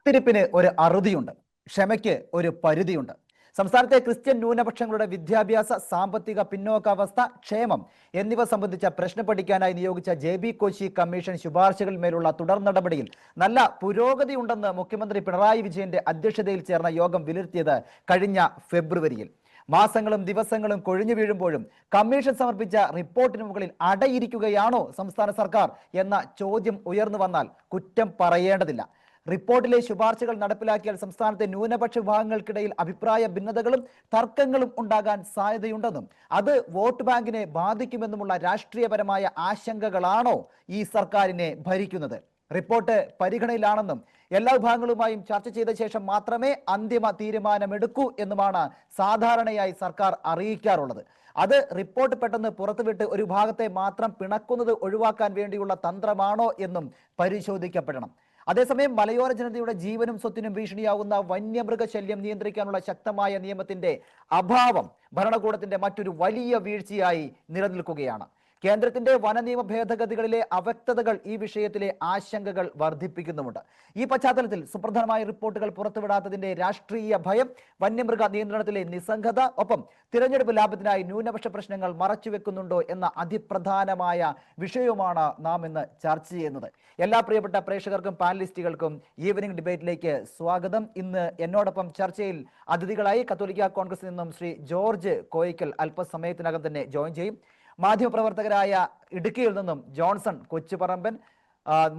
കാത്തിരിപ്പിന് ഒരു അറുതിയുണ്ട്, ക്ഷമയ്ക്ക് ഒരു പരിധിയുണ്ട്. സംസ്ഥാനത്തെ ക്രിസ്ത്യൻ ന്യൂനപക്ഷങ്ങളുടെ വിദ്യാഭ്യാസ, സാമ്പത്തിക പിന്നോക്കാവസ്ഥ, ക്ഷേമം എന്നിവ സംബന്ധിച്ച പ്രശ്നം പഠിക്കാനായി നിയോഗിച്ച JB കോശി കമ്മീഷൻ ശുപാർശകളിന്മേലുള്ള തുടർ നടപടിയിൽ നല്ല പുരോഗതിയുണ്ടെന്ന് മുഖ്യമന്ത്രി പിണറായി വിജയന്റെ അധ്യക്ഷതയിൽ ചേർന്ന യോഗം വിലയിരുത്തിയത് കഴിഞ്ഞ ഫെബ്രുവരിയിൽ. മാസങ്ങളും ദിവസങ്ങളും കൊഴിഞ്ഞു വീഴുമ്പോഴും കമ്മീഷൻ സമർപ്പിച്ച റിപ്പോർട്ടിന് മുകളിൽ അടയിരിക്കുകയാണോ സംസ്ഥാന സർക്കാർ എന്ന ചോദ്യം ഉയർന്നു വന്നാൽ കുറ്റം പറയേണ്ടതില്ല. റിപ്പോർട്ടിലെ ശുപാർശകൾ നടപ്പിലാക്കിയാൽ സംസ്ഥാനത്തെ ന്യൂനപക്ഷ വിഭാഗങ്ങൾക്കിടയിൽ അഭിപ്രായ ഭിന്നതകളും തർക്കങ്ങളും ഉണ്ടാകാൻ സാധ്യതയുണ്ടെന്നും അത് വോട്ട് ബാങ്കിനെ ബാധിക്കുമെന്നുമുള്ള രാഷ്ട്രീയപരമായ ആശങ്കകളാണോ ഈ സർക്കാരിനെ ഭരിക്കുന്നത്? റിപ്പോർട്ട് പരിഗണനയിലാണെന്നും എല്ലാ വിഭാഗങ്ങളുമായും ചർച്ച ചെയ്ത ശേഷം മാത്രമേ അന്തിമ തീരുമാനമെടുക്കൂ എന്നുമാണ് സാധാരണയായി സർക്കാർ അറിയിക്കാറുള്ളത്. അത് റിപ്പോർട്ട് പെട്ടെന്ന് പുറത്തുവിട്ട് ഒരു ഭാഗത്തെ മാത്രം പിണക്കുന്നത് ഒഴിവാക്കാൻ വേണ്ടിയുള്ള തന്ത്രമാണോ എന്നും പരിശോധിക്കപ്പെടണം. അതേസമയം മലയോര ജനതയുടെ ജീവനും സ്വത്തിനും ഭീഷണിയാവുന്ന വന്യമൃഗശല്യം നിയന്ത്രിക്കാനുള്ള ശക്തമായ നിയമത്തിന്റെ അഭാവം ഭരണകൂടത്തിന്റെ മറ്റൊരു വലിയ വീഴ്ചയായി നിലനിൽക്കുകയാണ്. കേന്ദ്രത്തിന്റെ വനനിയമ ഭേദഗതികളിലെ അവ്യക്തതകൾ ഈ വിഷയത്തിലെ ആശങ്കകൾ വർദ്ധിപ്പിക്കുന്നുമുണ്ട്. ഈ പശ്ചാത്തലത്തിൽ സുപ്രധാനമായ റിപ്പോർട്ടുകൾ പുറത്തുവിടാത്തതിന്റെ രാഷ്ട്രീയ ഭയം, വന്യമൃഗ നിയന്ത്രണത്തിലെ നിസ്സംഗത, ഒപ്പം തിരഞ്ഞെടുപ്പ് ലാഭത്തിനായി ന്യൂനപക്ഷ പ്രശ്നങ്ങൾ മറച്ചുവെക്കുന്നുണ്ടോ എന്ന അതിപ്രധാനമായ വിഷയവുമാണ് നാം ഇന്ന് ചർച്ച ചെയ്യുന്നത്. എല്ലാ പ്രിയപ്പെട്ട പ്രേക്ഷകർക്കും പാനലിസ്റ്റുകൾക്കും ഈവനിംഗ് ഡിബേറ്റിലേക്ക് സ്വാഗതം. ഇന്ന് എന്നോടൊപ്പം ചർച്ചയിൽ അതിഥികളായി കത്തോലിക്ക കോൺഗ്രസിൽ നിന്നും ശ്രീ ജോർജ് കോയിക്കൽ അല്പസമയത്തിനകം തന്നെ ജോയിൻ ചെയ്യും. മാധ്യമപ്രവർത്തകരായ ഇടുക്കിയിൽ നിന്നും ജോൺസൺ കൊച്ചുപറമ്പൻ,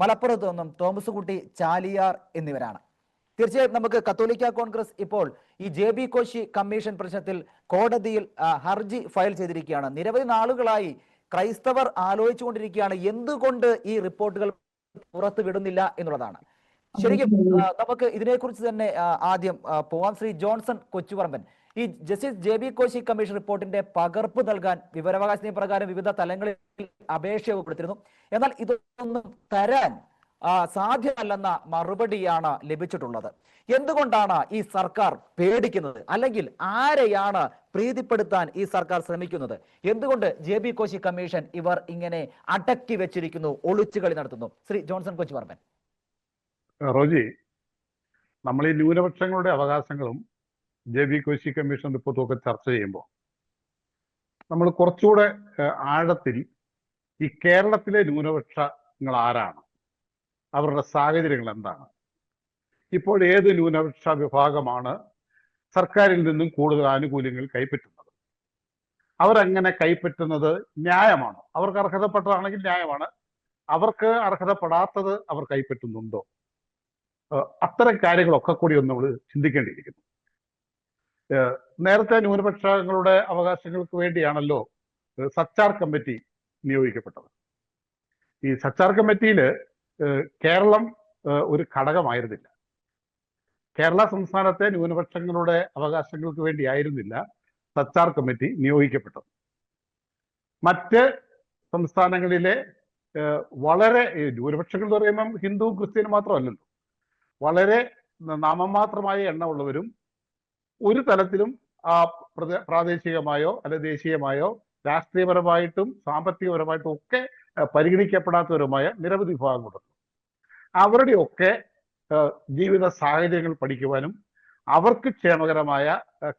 മലപ്പുറത്ത് നിന്നും തോമസ് കുട്ടി ചാലിയാർ എന്നിവരാണ്. തീർച്ചയായും നമുക്ക് കത്തോലിക്ക കോൺഗ്രസ് ഇപ്പോൾ ഈ JB കോശി കമ്മീഷൻ പ്രശ്നത്തിൽ കോടതിയിൽ ഹർജി ഫയൽ ചെയ്തിരിക്കുകയാണ്. നിരവധി നാളുകളായി ക്രൈസ്തവർ ആലോചിച്ചുകൊണ്ടിരിക്കുകയാണ് എന്തുകൊണ്ട് ഈ റിപ്പോർട്ടുകൾ പുറത്തു വിടുന്നില്ല എന്നുള്ളതാണ്. ശരിക്കും നമുക്ക് ഇതിനെക്കുറിച്ച് തന്നെ ആദ്യം പോവാം. ശ്രീ ജോൺസൺ കൊച്ചുപറമ്പൻ, ഈ ജസ്റ്റിസ് JB കോശി കമ്മീഷൻ റിപ്പോർട്ടിന്റെ പകർപ്പ് നൽകാൻ വിവരാവകാശ നിയമപ്രകാരം വിവിധ തലങ്ങളിൽ അപേക്ഷ കൊടുത്തിരുന്നു. എന്നാൽ ഇതൊന്നും തരാൻ സാധ്യമല്ലെന്ന മറുപടിയാണ് ലഭിച്ചിട്ടുള്ളത്. എന്തുകൊണ്ടാണ് ഈ സർക്കാർ പേടിക്കുന്നത്? അല്ലെങ്കിൽ ആരെയാണ് പ്രീതിപ്പെടുത്താൻ ഈ സർക്കാർ ശ്രമിക്കുന്നത്? എന്തുകൊണ്ട് JB കോശി കമ്മീഷൻ ഇവർ ഇങ്ങനെ അടക്കി വെച്ചിരിക്കുന്നു, ഒളിച്ചുകളി നടത്തുന്നു? ശ്രീ ജോൺസൺ കൊച്ചുപറമ്പൻ. റോജി, നമ്മൾ ഈ ന്യൂനപക്ഷങ്ങളുടെ അവകാശങ്ങളും JB കോശി കമ്മീഷൻ റിപ്പോർട്ടും ഒക്കെ ചർച്ച ചെയ്യുമ്പോൾ നമ്മൾ കുറച്ചുകൂടെ ആഴത്തിൽ ഈ കേരളത്തിലെ ന്യൂനപക്ഷങ്ങൾ ആരാണ്, അവരുടെ സാഹചര്യങ്ങൾ എന്താണ്, ഇപ്പോൾ ഏത് ന്യൂനപക്ഷ വിഭാഗമാണ് സർക്കാരിൽ നിന്നും കൂടുതൽ ആനുകൂല്യങ്ങൾ കൈപ്പറ്റുന്നത്, അവരങ്ങനെ കൈപ്പറ്റുന്നത് ന്യായമാണോ, അവർക്ക് അർഹതപ്പെട്ടതാണെങ്കിൽ ന്യായമാണ്, അവർക്ക് അർഹതപ്പെടാത്തത് അവർ കൈപ്പറ്റുന്നുണ്ടോ, അത്തരം കാര്യങ്ങളൊക്കെ കൂടി ഒന്ന് നമ്മൾ ചിന്തിക്കേണ്ടിയിരിക്കുന്നു. നേരത്തെ ന്യൂനപക്ഷങ്ങളുടെ അവകാശങ്ങൾക്ക് വേണ്ടിയാണല്ലോ സച്ചാർ കമ്മിറ്റി നിയോഗിക്കപ്പെട്ടത്. ഈ സച്ചാർ കമ്മിറ്റിയിൽ കേരളം ഒരു ഘടകമായിരുന്നില്ല. കേരള സംസ്ഥാനത്തെ ന്യൂനപക്ഷങ്ങളുടെ അവകാശങ്ങൾക്ക് വേണ്ടിയായിരുന്നില്ല സച്ചാർ കമ്മിറ്റി നിയോഗിക്കപ്പെട്ടത്. മറ്റ് സംസ്ഥാനങ്ങളിലെ വളരെ ന്യൂനപക്ഷങ്ങൾ എന്ന് പറയുമ്പം ഹിന്ദു ക്രിസ്ത്യൻ മാത്രമല്ലല്ലോ, വളരെ നാമമാത്രമായ എണ്ണമുള്ളവരും ഒരു തലത്തിലും പ്രാദേശികമായോ അല്ലെ ദേശീയമായോ രാഷ്ട്രീയപരമായിട്ടും സാമ്പത്തികപരമായിട്ടും ഒക്കെ പരിഗണിക്കപ്പെടാത്തവരുമായ നിരവധി വിഭാഗങ്ങളുണ്ട്. അവരുടെയൊക്കെ ജീവിത സാഹചര്യങ്ങൾ പഠിക്കുവാനും അവർക്ക് ക്ഷേമകരമായ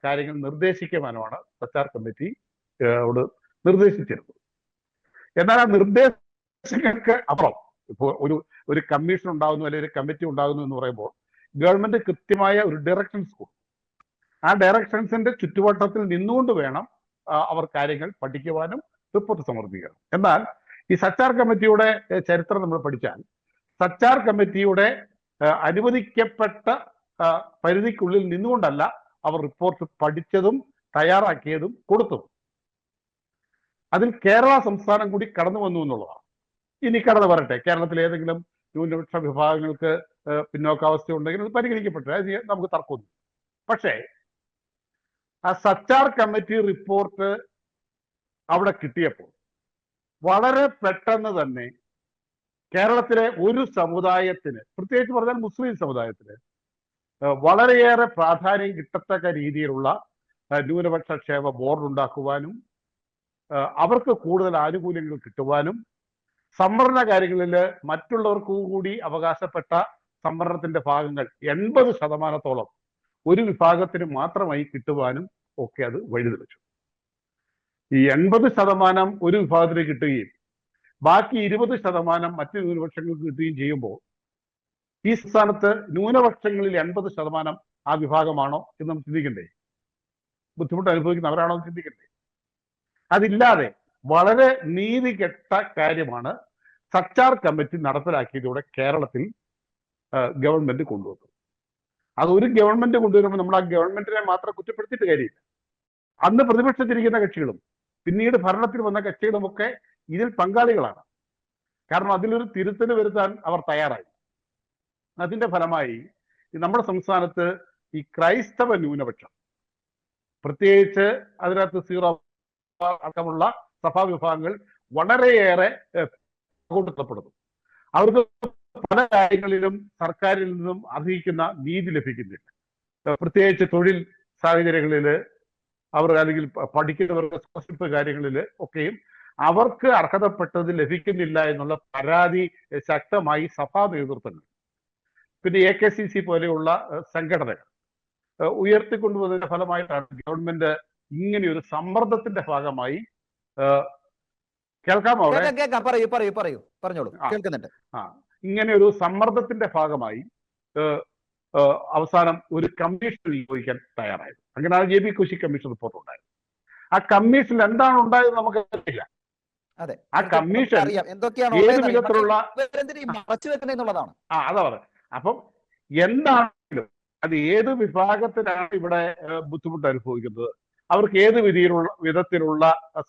കാര്യങ്ങൾ നിർദ്ദേശിക്കുവാനുമാണ് സച്ചാർ കമ്മിറ്റിയോട് നിർദ്ദേശിച്ചിരുന്നത്. എന്നാൽ ആ നിർദ്ദേശങ്ങൾക്ക് അപ്പുറം ഇപ്പോൾ ഒരു കമ്മീഷൻ ഉണ്ടാകുന്നു അല്ലെങ്കിൽ ഒരു കമ്മിറ്റി ഉണ്ടാകുന്നു എന്ന് പറയുമ്പോൾ ഗവൺമെന്റ് കൃത്യമായ ഒരു ഡയറക്ഷൻസ് കൊടുക്കും. ആ ഡയറക്ഷൻസിന്റെ ചുറ്റുവട്ടത്തിൽ നിന്നുകൊണ്ട് വേണം അവർ കാര്യങ്ങൾ പഠിക്കുവാനും റിപ്പോർട്ട് സമർപ്പിക്കണം. എന്നാൽ ഈ സച്ചാർ കമ്മിറ്റിയുടെ ചരിത്രം നമ്മൾ പഠിച്ചാൽ സച്ചാർ കമ്മിറ്റിയുടെ അനുവദിക്കപ്പെട്ട പരിധിക്കുള്ളിൽ നിന്നുകൊണ്ടല്ല അവർ റിപ്പോർട്ട് പഠിച്ചതും തയ്യാറാക്കിയതും കൊടുത്തതും. അതിൽ കേരള സംസ്ഥാനം കൂടി കടന്നു വന്നു എന്നുള്ളതാണ്. ഇനി കടന്നു വരട്ടെ, കേരളത്തിൽ ഏതെങ്കിലും ന്യൂനപക്ഷ വിഭാഗങ്ങൾക്ക് പിന്നോക്കാവസ്ഥ ഉണ്ടെങ്കിൽ അത് പരിഗണിക്കപ്പെട്ടു, അത് നമുക്ക് തർക്കമൊന്നും. പക്ഷേ ആ സച്ചാർ കമ്മിറ്റി റിപ്പോർട്ട് അവിടെ കിട്ടിയപ്പോൾ വളരെ പെട്ടെന്ന് തന്നെ കേരളത്തിലെ ഒരു സമുദായത്തിന്, പ്രത്യേകിച്ച് പറഞ്ഞാൽ മുസ്ലിം സമുദായത്തിന് വളരെയേറെ പ്രാധാന്യം കിട്ടത്തക്ക രീതിയിലുള്ള ന്യൂനപക്ഷ ക്ഷേമ ബോർഡ് ഉണ്ടാക്കുവാനും അവർക്ക് കൂടുതൽ ആനുകൂല്യങ്ങൾ കിട്ടുവാനും സംവരണ കാര്യങ്ങളിൽ മറ്റുള്ളവർക്ക് കൂടി അവകാശപ്പെട്ട സംവരണത്തിന്റെ ഭാഗങ്ങൾ 80% ഒരു വിഭാഗത്തിന് മാത്രമായി കിട്ടുവാനും ഒക്കെ അത് വഴിതെളിച്ചു. ഈ 80% ഒരു വിഭാഗത്തിന് കിട്ടുകയും ബാക്കി 20% മറ്റ് ന്യൂനപക്ഷങ്ങൾക്ക് കിട്ടുകയും ചെയ്യുമ്പോൾ ഈ സംസ്ഥാനത്ത് ന്യൂനപക്ഷങ്ങളിൽ 80% ആ വിഭാഗമാണോ എന്ന് നമുക്ക് ചിന്തിക്കണ്ടേ? ബുദ്ധിമുട്ട് അനുഭവിക്കുന്നവരാണോ എന്ന് ചിന്തിക്കണ്ടേ? അതില്ലാതെ വളരെ നീതികെട്ട കാര്യമാണ് സച്ചാർ കമ്മിറ്റി നടപ്പിലാക്കിയതോടെ കേരളത്തിൽ ഗവൺമെന്റ് കൊണ്ടുവന്നത്. അതൊരു ഗവൺമെന്റ് കൊണ്ടുവരുമ്പോൾ നമ്മൾ ആ ഗവൺമെന്റിനെ മാത്രം കുറ്റപ്പെടുത്തിയിട്ട് കാര്യമില്ല. അന്ന് പ്രതിപക്ഷത്തിരിക്കുന്ന കക്ഷികളും പിന്നീട് ഭരണത്തിൽ വന്ന കക്ഷികളുമൊക്കെ ഇതിൽ പങ്കാളികളാണ്. കാരണം അതിലൊരു തിരുത്തൽ വരുത്താൻ അവർ തയ്യാറായി. അതിന്റെ ഫലമായി നമ്മുടെ സംസ്ഥാനത്ത് ഈ ക്രൈസ്തവ ന്യൂനപക്ഷം, പ്രത്യേകിച്ച് അതിനകത്ത് സീറോ അടക്കമുള്ള സഭാ വിഭാഗങ്ങൾ വളരെയേറെ കൂട്ടപ്പെടുന്നു. അവർക്ക് പല കാര്യങ്ങളിലും സർക്കാരിൽ നിന്നും അർഹിക്കുന്ന നീതി ലഭിക്കുന്നില്ല. പ്രത്യേകിച്ച് തൊഴിൽ സാഹചര്യങ്ങളിൽ അവർ അല്ലെങ്കിൽ പഠിക്കുന്നവരുടെ സ്കോളർഷിപ്പ് കാര്യങ്ങളിൽ ഒക്കെയും അവർക്ക് അർഹതപ്പെട്ടത് ലഭിക്കുന്നില്ല എന്നുള്ള പരാതി ശക്തമായി സഭാ നേതൃത്വങ്ങൾ, പിന്നെ AKCC പോലെയുള്ള സംഘടനകൾ ഉയർത്തിക്കൊണ്ടുവന്നതിന്റെ ഫലമായിട്ടാണ് ഗവൺമെന്റ് ഇങ്ങനെ ഒരു സമ്മർദ്ദത്തിന്റെ ഭാഗമായി കേൾക്കാമോ? പറഞ്ഞോളൂ, കേൾക്കുന്നുണ്ട്. ഇങ്ങനെ ഒരു സമ്മർദ്ദത്തിന്റെ ഭാഗമായി അവസാനം ഒരു കമ്മീഷൻ നിയോഗിക്കാൻ തയ്യാറായത്. അങ്ങനെയാണ് JB കോശി കമ്മീഷൻ റിപ്പോർട്ട് ഉണ്ടായത്. ആ കമ്മീഷനിൽ എന്താണ് ഉണ്ടായത് നമുക്കറിയില്ല. ആ കമ്മീഷൻ ഏത് വിധത്തിലുള്ള അതാ പറയുന്നത്. അപ്പം എന്താണെങ്കിലും അത് ഏത് വിഭാഗത്തിനാണ് ഇവിടെ ബുദ്ധിമുട്ട് അനുഭവിക്കുന്നത്, അവർക്ക് ഏത് വിധത്തിലുള്ള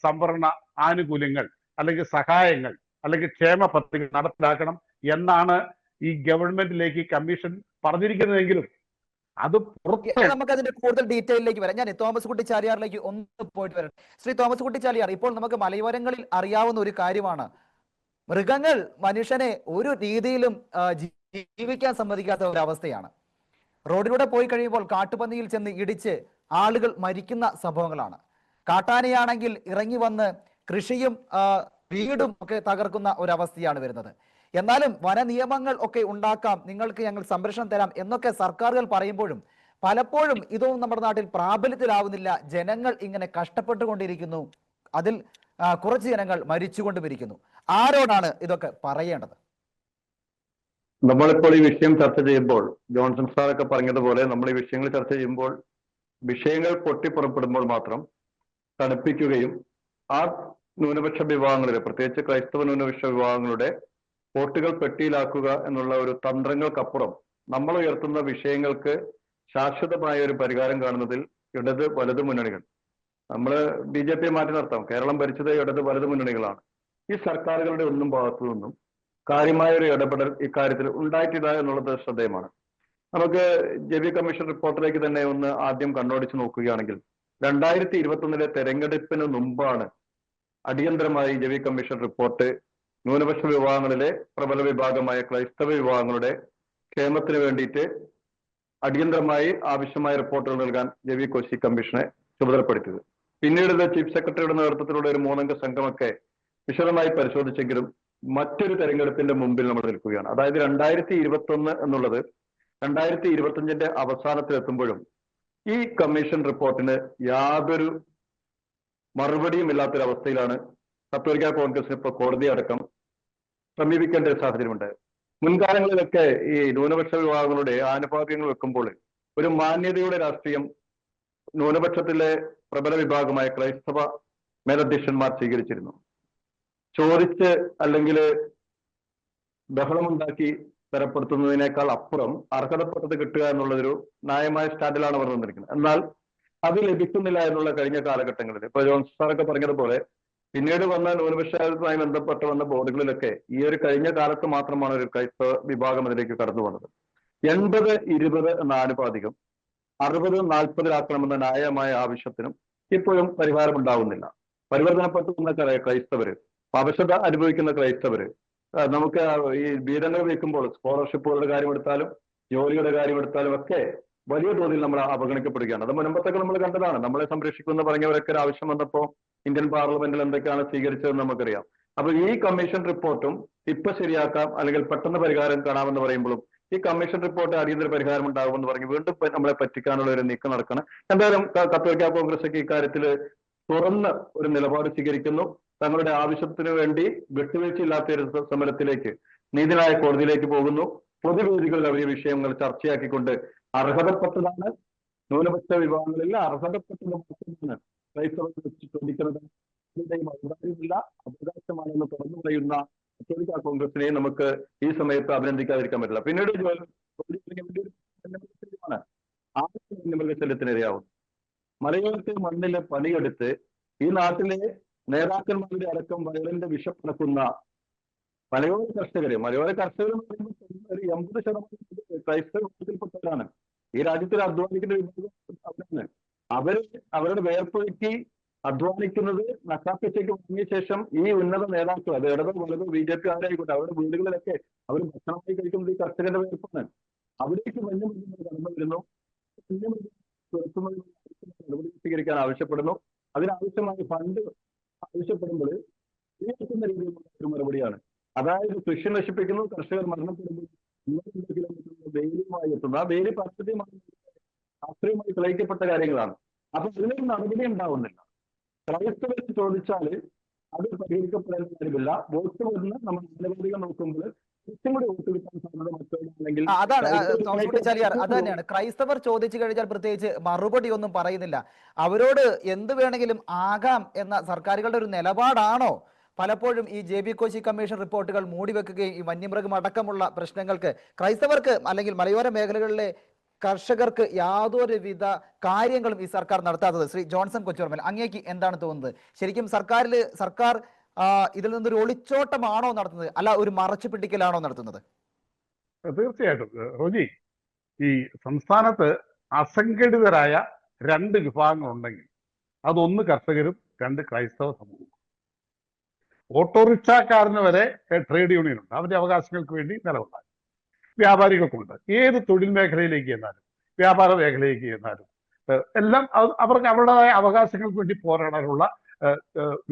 സംവരണ ആനുകൂല്യങ്ങൾ അല്ലെങ്കിൽ സഹായങ്ങൾ അല്ലെങ്കിൽ ക്ഷേമ പദ്ധതികൾ നടപ്പിലാക്കണം എന്നാണ് ഈ ഗവൺമെന്റിലേക്ക് കമ്മീഷൻ പറഞ്ഞിരിക്കുന്നതെങ്കിലും അത് നമുക്ക് അതിന്റെ കൂടുതൽ ഡീറ്റെയിലേക്ക് വരാം. ഞാൻ തോമസ് കുട്ടി ചാലിയാറിലേക്ക് ഒന്ന് പോയിട്ട് വരാം. ശ്രീ തോമസ് കുട്ടി ചാലിയാർ, ഇപ്പോൾ നമുക്ക് മലയോരങ്ങളിൽ അറിയാവുന്ന ഒരു കാര്യമാണ്, മൃഗങ്ങൾ മനുഷ്യനെ ഒരു രീതിയിലും ജീവിക്കാൻ സമ്മതിക്കാത്ത ഒരവസ്ഥയാണ്. റോഡിലൂടെ പോയി കഴിയുമ്പോൾ കാട്ടുപന്നിയിൽ ചെന്ന് ഇടിച്ച് ആളുകൾ മരിക്കുന്ന സംഭവങ്ങളാണ്. കാട്ടാനയാണെങ്കിൽ ഇറങ്ങി വന്ന് കൃഷിയും വീടും ഒക്കെ തകർക്കുന്ന ഒരവസ്ഥയാണ് വരുന്നത്. എന്നാലും വന നിയമങ്ങൾ ഒക്കെ ഉണ്ടാക്കാം, നിങ്ങൾക്ക് ഞങ്ങൾ സംരക്ഷണം തരാം എന്നൊക്കെ സർക്കാരുകൾ പറയുമ്പോഴും പലപ്പോഴും ഇതൊന്നും നമ്മുടെ നാട്ടിൽ പ്രാബല്യത്തിലാവുന്നില്ല. ജനങ്ങൾ ഇങ്ങനെ കഷ്ടപ്പെട്ടുകൊണ്ടിരിക്കുന്നു, അതിൽ കുറച്ച് ജനങ്ങൾ മരിച്ചുകൊണ്ടിരിക്കുന്നു. ആരോടാണ് ഇതൊക്കെ പറയേണ്ടത്? നമ്മളിപ്പോൾ ഈ വിഷയം ചർച്ച ചെയ്യുമ്പോൾ ജോൺസൺ സാറൊക്കെ പറഞ്ഞതുപോലെ നമ്മൾ ഈ വിഷയങ്ങൾ ചർച്ച ചെയ്യുമ്പോൾ വിഷയങ്ങൾ പൊട്ടിപ്പുറപ്പെടുമ്പോൾ മാത്രം തണുപ്പിക്കുകയും ആ ന്യൂനപക്ഷ വിഭാഗങ്ങളിലെ പ്രത്യേകിച്ച് ക്രൈസ്തവ ന്യൂനപക്ഷ വിഭാഗങ്ങളുടെ വോട്ടുകൾ പെട്ടിയിലാക്കുക എന്നുള്ള ഒരു തന്ത്രങ്ങൾക്കപ്പുറം നമ്മൾ ഉയർത്തുന്ന വിഷയങ്ങൾക്ക് ശാശ്വതമായ ഒരു പരിഹാരം കാണുന്നതിൽ ഇടത് വലത് മുന്നണികൾ, നമ്മൾ BJP മാറ്റി നിർത്താം, കേരളം ഭരിച്ചത് ഇടത് വലത് മുന്നണികളാണ്. ഈ സർക്കാരുകളുടെ ഒന്നും ഭാഗത്തു നിന്നും കാര്യമായ ഒരു ഇടപെടൽ ഇക്കാര്യത്തിൽ ഉണ്ടായിട്ടില്ല എന്നുള്ളത് ശ്രദ്ധേയമാണ്. നമുക്ക് JB കമ്മീഷൻ റിപ്പോർട്ടിലേക്ക് തന്നെ ഒന്ന് ആദ്യം കണ്ണോടിച്ച് നോക്കുകയാണെങ്കിൽ 2021 തെരഞ്ഞെടുപ്പിന് മുമ്പാണ് അടിയന്തരമായി JB കമ്മീഷൻ റിപ്പോർട്ട് ന്യൂനപക്ഷ വിഭാഗങ്ങളിലെ പ്രബല വിഭാഗമായ ക്രൈസ്തവ വിഭാഗങ്ങളുടെ ക്ഷേമത്തിന് വേണ്ടിയിട്ട് അടിയന്തരമായി ആവശ്യമായ റിപ്പോർട്ടുകൾ നൽകാൻ JB കോശി കമ്മീഷനെ ചുമതലപ്പെടുത്തിയത്. പിന്നീട് ഇത് ചീഫ് സെക്രട്ടറിയുടെ നേതൃത്വത്തിലുള്ള ഒരു 3 അംഗ സംഘമൊക്കെ വിശദമായി പരിശോധിച്ചെങ്കിലും മറ്റൊരു തെരഞ്ഞെടുപ്പിന്റെ മുമ്പിൽ നമ്മൾ നിൽക്കുകയാണ്. അതായത് 2021 എന്നുള്ളത് 2025 അവസാനത്തിലെത്തുമ്പോഴും ഈ കമ്മീഷൻ റിപ്പോർട്ടിന് യാതൊരു മറുപടിയും ഇല്ലാത്തൊരവസ്ഥയിലാണ് കത്തോലിക്ക കോൺഗ്രസിന് ഇപ്പോൾ കോടതി അടക്കം സമീപിക്കേണ്ട ഒരു സാഹചര്യമുണ്ട്. മുൻകാലങ്ങളിലൊക്കെ ഈ ന്യൂനപക്ഷ വിഭാഗങ്ങളുടെ ആനുപാതികങ്ങൾ വെക്കുമ്പോൾ ഒരു മാന്യതയുടെ രാഷ്ട്രീയം ന്യൂനപക്ഷത്തിലെ പ്രബല വിഭാഗമായ ക്രൈസ്തവ മേലധ്യക്ഷന്മാർ സ്വീകരിച്ചിരുന്നു. ചോദിച്ച് അല്ലെങ്കിൽ ബഹളമുണ്ടാക്കി തരപ്പെടുത്തുന്നതിനേക്കാൾ അപ്പുറം അർഹതപ്പെട്ടത് കിട്ടുക എന്നുള്ളതൊരു ന്യായമായ സ്റ്റാൻഡിലാണ് അവർ നിന്നിരിക്കുന്നത്. എന്നാൽ അത് ലഭിക്കുന്നില്ല എന്നുള്ള കഴിഞ്ഞ കാലഘട്ടങ്ങളിൽ ഇപ്പൊ ജോൺസൺ സാറൊക്കെ പറഞ്ഞതുപോലെ പിന്നീട് വന്ന ന്യൂനപക്ഷവുമായി ബന്ധപ്പെട്ട് വന്ന ബോർഡുകളിലൊക്കെ ഈ ഒരു കഴിഞ്ഞ കാലത്ത് മാത്രമാണ് ഒരു ക്രൈസ്തവ വിഭാഗം അതിലേക്ക് കടന്നു വന്നത്. 80-20 എന്ന ആനുപാതികം 60-40 ന്യായമായ ആവശ്യത്തിനും ഇപ്പോഴും പരിഹാരം ഉണ്ടാവുന്നില്ല. പരിവർത്തനപ്പെട്ടു വന്ന ക്രൈസ്തവര്, അവശത അനുഭവിക്കുന്ന ക്രൈസ്തവര്, നമുക്ക് ഈ വീതങ്ങൾ വയ്ക്കുമ്പോൾ സ്കോളർഷിപ്പുകളുടെ കാര്യമെടുത്താലും ജോലിയുടെ കാര്യമെടുത്താലും ഒക്കെ വലിയ തോതിൽ നമ്മൾ അവഗണിക്കപ്പെടുകയാണ്. അത് മുൻപത്തൊക്കെ നമ്മൾ കണ്ടതാണ്. നമ്മളെ സംരക്ഷിക്കുമെന്ന് പറഞ്ഞവരൊക്കെ ഒരു ആവശ്യം വന്നപ്പോൾ ഇന്ത്യൻ പാർലമെന്റിൽ എന്തൊക്കെയാണ് സ്വീകരിച്ചതെന്ന് നമുക്കറിയാം. അപ്പൊ ഈ കമ്മീഷൻ റിപ്പോർട്ടും ഇപ്പൊ ശരിയാക്കാം അല്ലെങ്കിൽ പെട്ടെന്ന് പരിഹാരം കാണാമെന്ന് പറയുമ്പോഴും ഈ കമ്മീഷൻ റിപ്പോർട്ട് അടിയന്തര പരിഹാരം ഉണ്ടാകുമെന്ന് പറഞ്ഞ് വീണ്ടും നമ്മളെ പറ്റിക്കാനുള്ള ഒരു നീക്കം നടക്കണം. എന്തായാലും കത്തോലിക്ക കോൺഗ്രസ് ഒക്കെ ഇക്കാര്യത്തിൽ തുറന്ന് ഒരു നിലപാട് സ്വീകരിക്കുന്നു. തങ്ങളുടെ ആവശ്യത്തിന് വേണ്ടി വിട്ടുവീഴ്ചയില്ലാത്ത ഒരു സമരത്തിലേക്ക് നീതിന്യായ കോടതിയിലേക്ക് പോകുന്നു. പൊതുവേദികളിൽ അവർ ഈ വിഷയങ്ങൾ ചർച്ചയാക്കിക്കൊണ്ട് അർഹതപ്പെട്ടതാണ് ന്യൂനപക്ഷ വിഭാഗങ്ങളിൽ അർഹതപ്പെട്ടത് മാത്രമാണ് ക്രൈസ്തവർ ചോദിക്കുന്നത്. അഭിപ്രായമില്ല, അവകാശമാണെന്ന് തുറന്നു പറയുന്ന കത്തോലിക്ക കോൺഗ്രസിനെ നമുക്ക് ഈ സമയത്ത് അഭിനന്ദിക്കാതിരിക്കാൻ പറ്റില്ല. പിന്നീട് മൃഗശല്യത്തിനിരയാവും. മലയോരത്തെ മണ്ണിലെ പണിയെടുത്ത് ഈ നാട്ടിലെ നേതാക്കന്മാരുടെ അടക്കം വയലിന്റെ വിഷപ്പടക്കുന്ന മലയോര കർഷകർ എന്ന് പറയുമ്പോൾ ഒരു 80% ക്രൈസ്തവ വിഭാഗത്തിൽപ്പെട്ടവരാണ്. ഈ രാജ്യത്തിൽ അധ്വാനിക്കുന്ന വിഭാഗം അവരാണ്. അവരുടെ വേർപ്പൊഴുക്കി അധ്വാനിക്കുന്നത് നക്കാപ്പിച്ചയ്ക്ക് വാങ്ങിയ ശേഷം ഈ ഉന്നത നേതാക്കൾ, അത് ഇടതോ വലതോ BJP ആരായിക്കോട്ടെ, അവരുടെ വീടുകളിലൊക്കെ അവർ ഭക്ഷണമായി കഴിക്കുന്നത് ഈ കർഷകന്റെ വേർപ്പാണ്. അവിടേക്ക് വന്യമൃഗങ്ങൾ കടന്നു വരുന്നു. നടപടി സ്വീകരിക്കാൻ ആവശ്യപ്പെടുന്നു. അതിനാവശ്യമായ ഫണ്ട് ആവശ്യപ്പെടുമ്പോൾ ഉയർത്തുന്ന രീതിയിലുള്ള ഒരു മറുപടിയാണ്. അതായത് കൃഷി നശിപ്പിക്കുന്നു, കർഷകർ മരണപ്പെടുമ്പോൾ 200 കിലോമീറ്റർ വേലിയുമായി എത്തുന്ന വേലി പദ്ധതിയുമായി ആശ്രയമായി തെളിയിക്കപ്പെട്ട കാര്യങ്ങളാണ്. അപ്പൊ ഇതിനൊരു നടപടി ഉണ്ടാവുന്നില്ല. ക്രൈസ്തവർ ചോദിച്ചാൽ അത് പരിഹരിക്കപ്പെടേണ്ട കാര്യമില്ല. വോട്ട് വന്ന് നമ്മൾ നിലപാടുകൾ നോക്കുമ്പോൾ കുറച്ചും കൂടി വോട്ട് കിട്ടാൻ സാധ്യത മറ്റൊന്നാണെങ്കിൽ അത് തന്നെയാണ്. ക്രൈസ്തവർ ചോദിച്ചു കഴിഞ്ഞാൽ പ്രത്യേകിച്ച് മറുപടി ഒന്നും പറയുന്നില്ല. അവരോട് എന്ത് വേണമെങ്കിലും ആകാം എന്ന സർക്കാരുകളുടെ ഒരു നിലപാടാണോ പലപ്പോഴും ഈ JB കോശി കമ്മീഷൻ റിപ്പോർട്ടുകൾ മൂടിവെക്കുകയും ഈ വന്യമൃഗം അടക്കമുള്ള പ്രശ്നങ്ങൾക്ക് ക്രൈസ്തവർക്ക് അല്ലെങ്കിൽ മലയോര മേഖലകളിലെ കർഷകർക്ക് യാതൊരുവിധ കാര്യങ്ങളും ഈ സർക്കാർ നടത്താത്തത്? ശ്രീ ജോൺസൺ കൊച്ചുവർമ്മൽ, അങ്ങേക്ക് എന്താണ് തോന്നുന്നത്? ശരിക്കും സർക്കാർ ഇതിൽ നിന്നൊരു ഒളിച്ചോട്ടമാണോ നടത്തുന്നത്, അല്ല ഒരു മറച്ചു പിടിക്കലാണോ നടത്തുന്നത്? തീർച്ചയായിട്ടും റോജി, ഈ സംസ്ഥാനത്ത് അസംഘടിതരായ 2 വിഭാഗങ്ങളുണ്ടെങ്കിൽ അതൊന്ന് കർഷകരും 2 ക്രൈസ്തവ സമൂഹവും. ഓട്ടോറിക്ഷക്കാരന് വരെ ട്രേഡ് യൂണിയൻ ഉണ്ട്, അവരുടെ അവകാശങ്ങൾക്ക് വേണ്ടി നിലകൊള്ളാൻ. വ്യാപാരികൾക്കുണ്ട്. ഏത് തൊഴിൽ മേഖലയിലേക്ക് ചെന്നാലും വ്യാപാര മേഖലയിലേക്ക് ചെന്നാലും എല്ലാം അവർക്ക് അവരുടേതായ അവകാശങ്ങൾക്ക് വേണ്ടി പോരാടാനുള്ള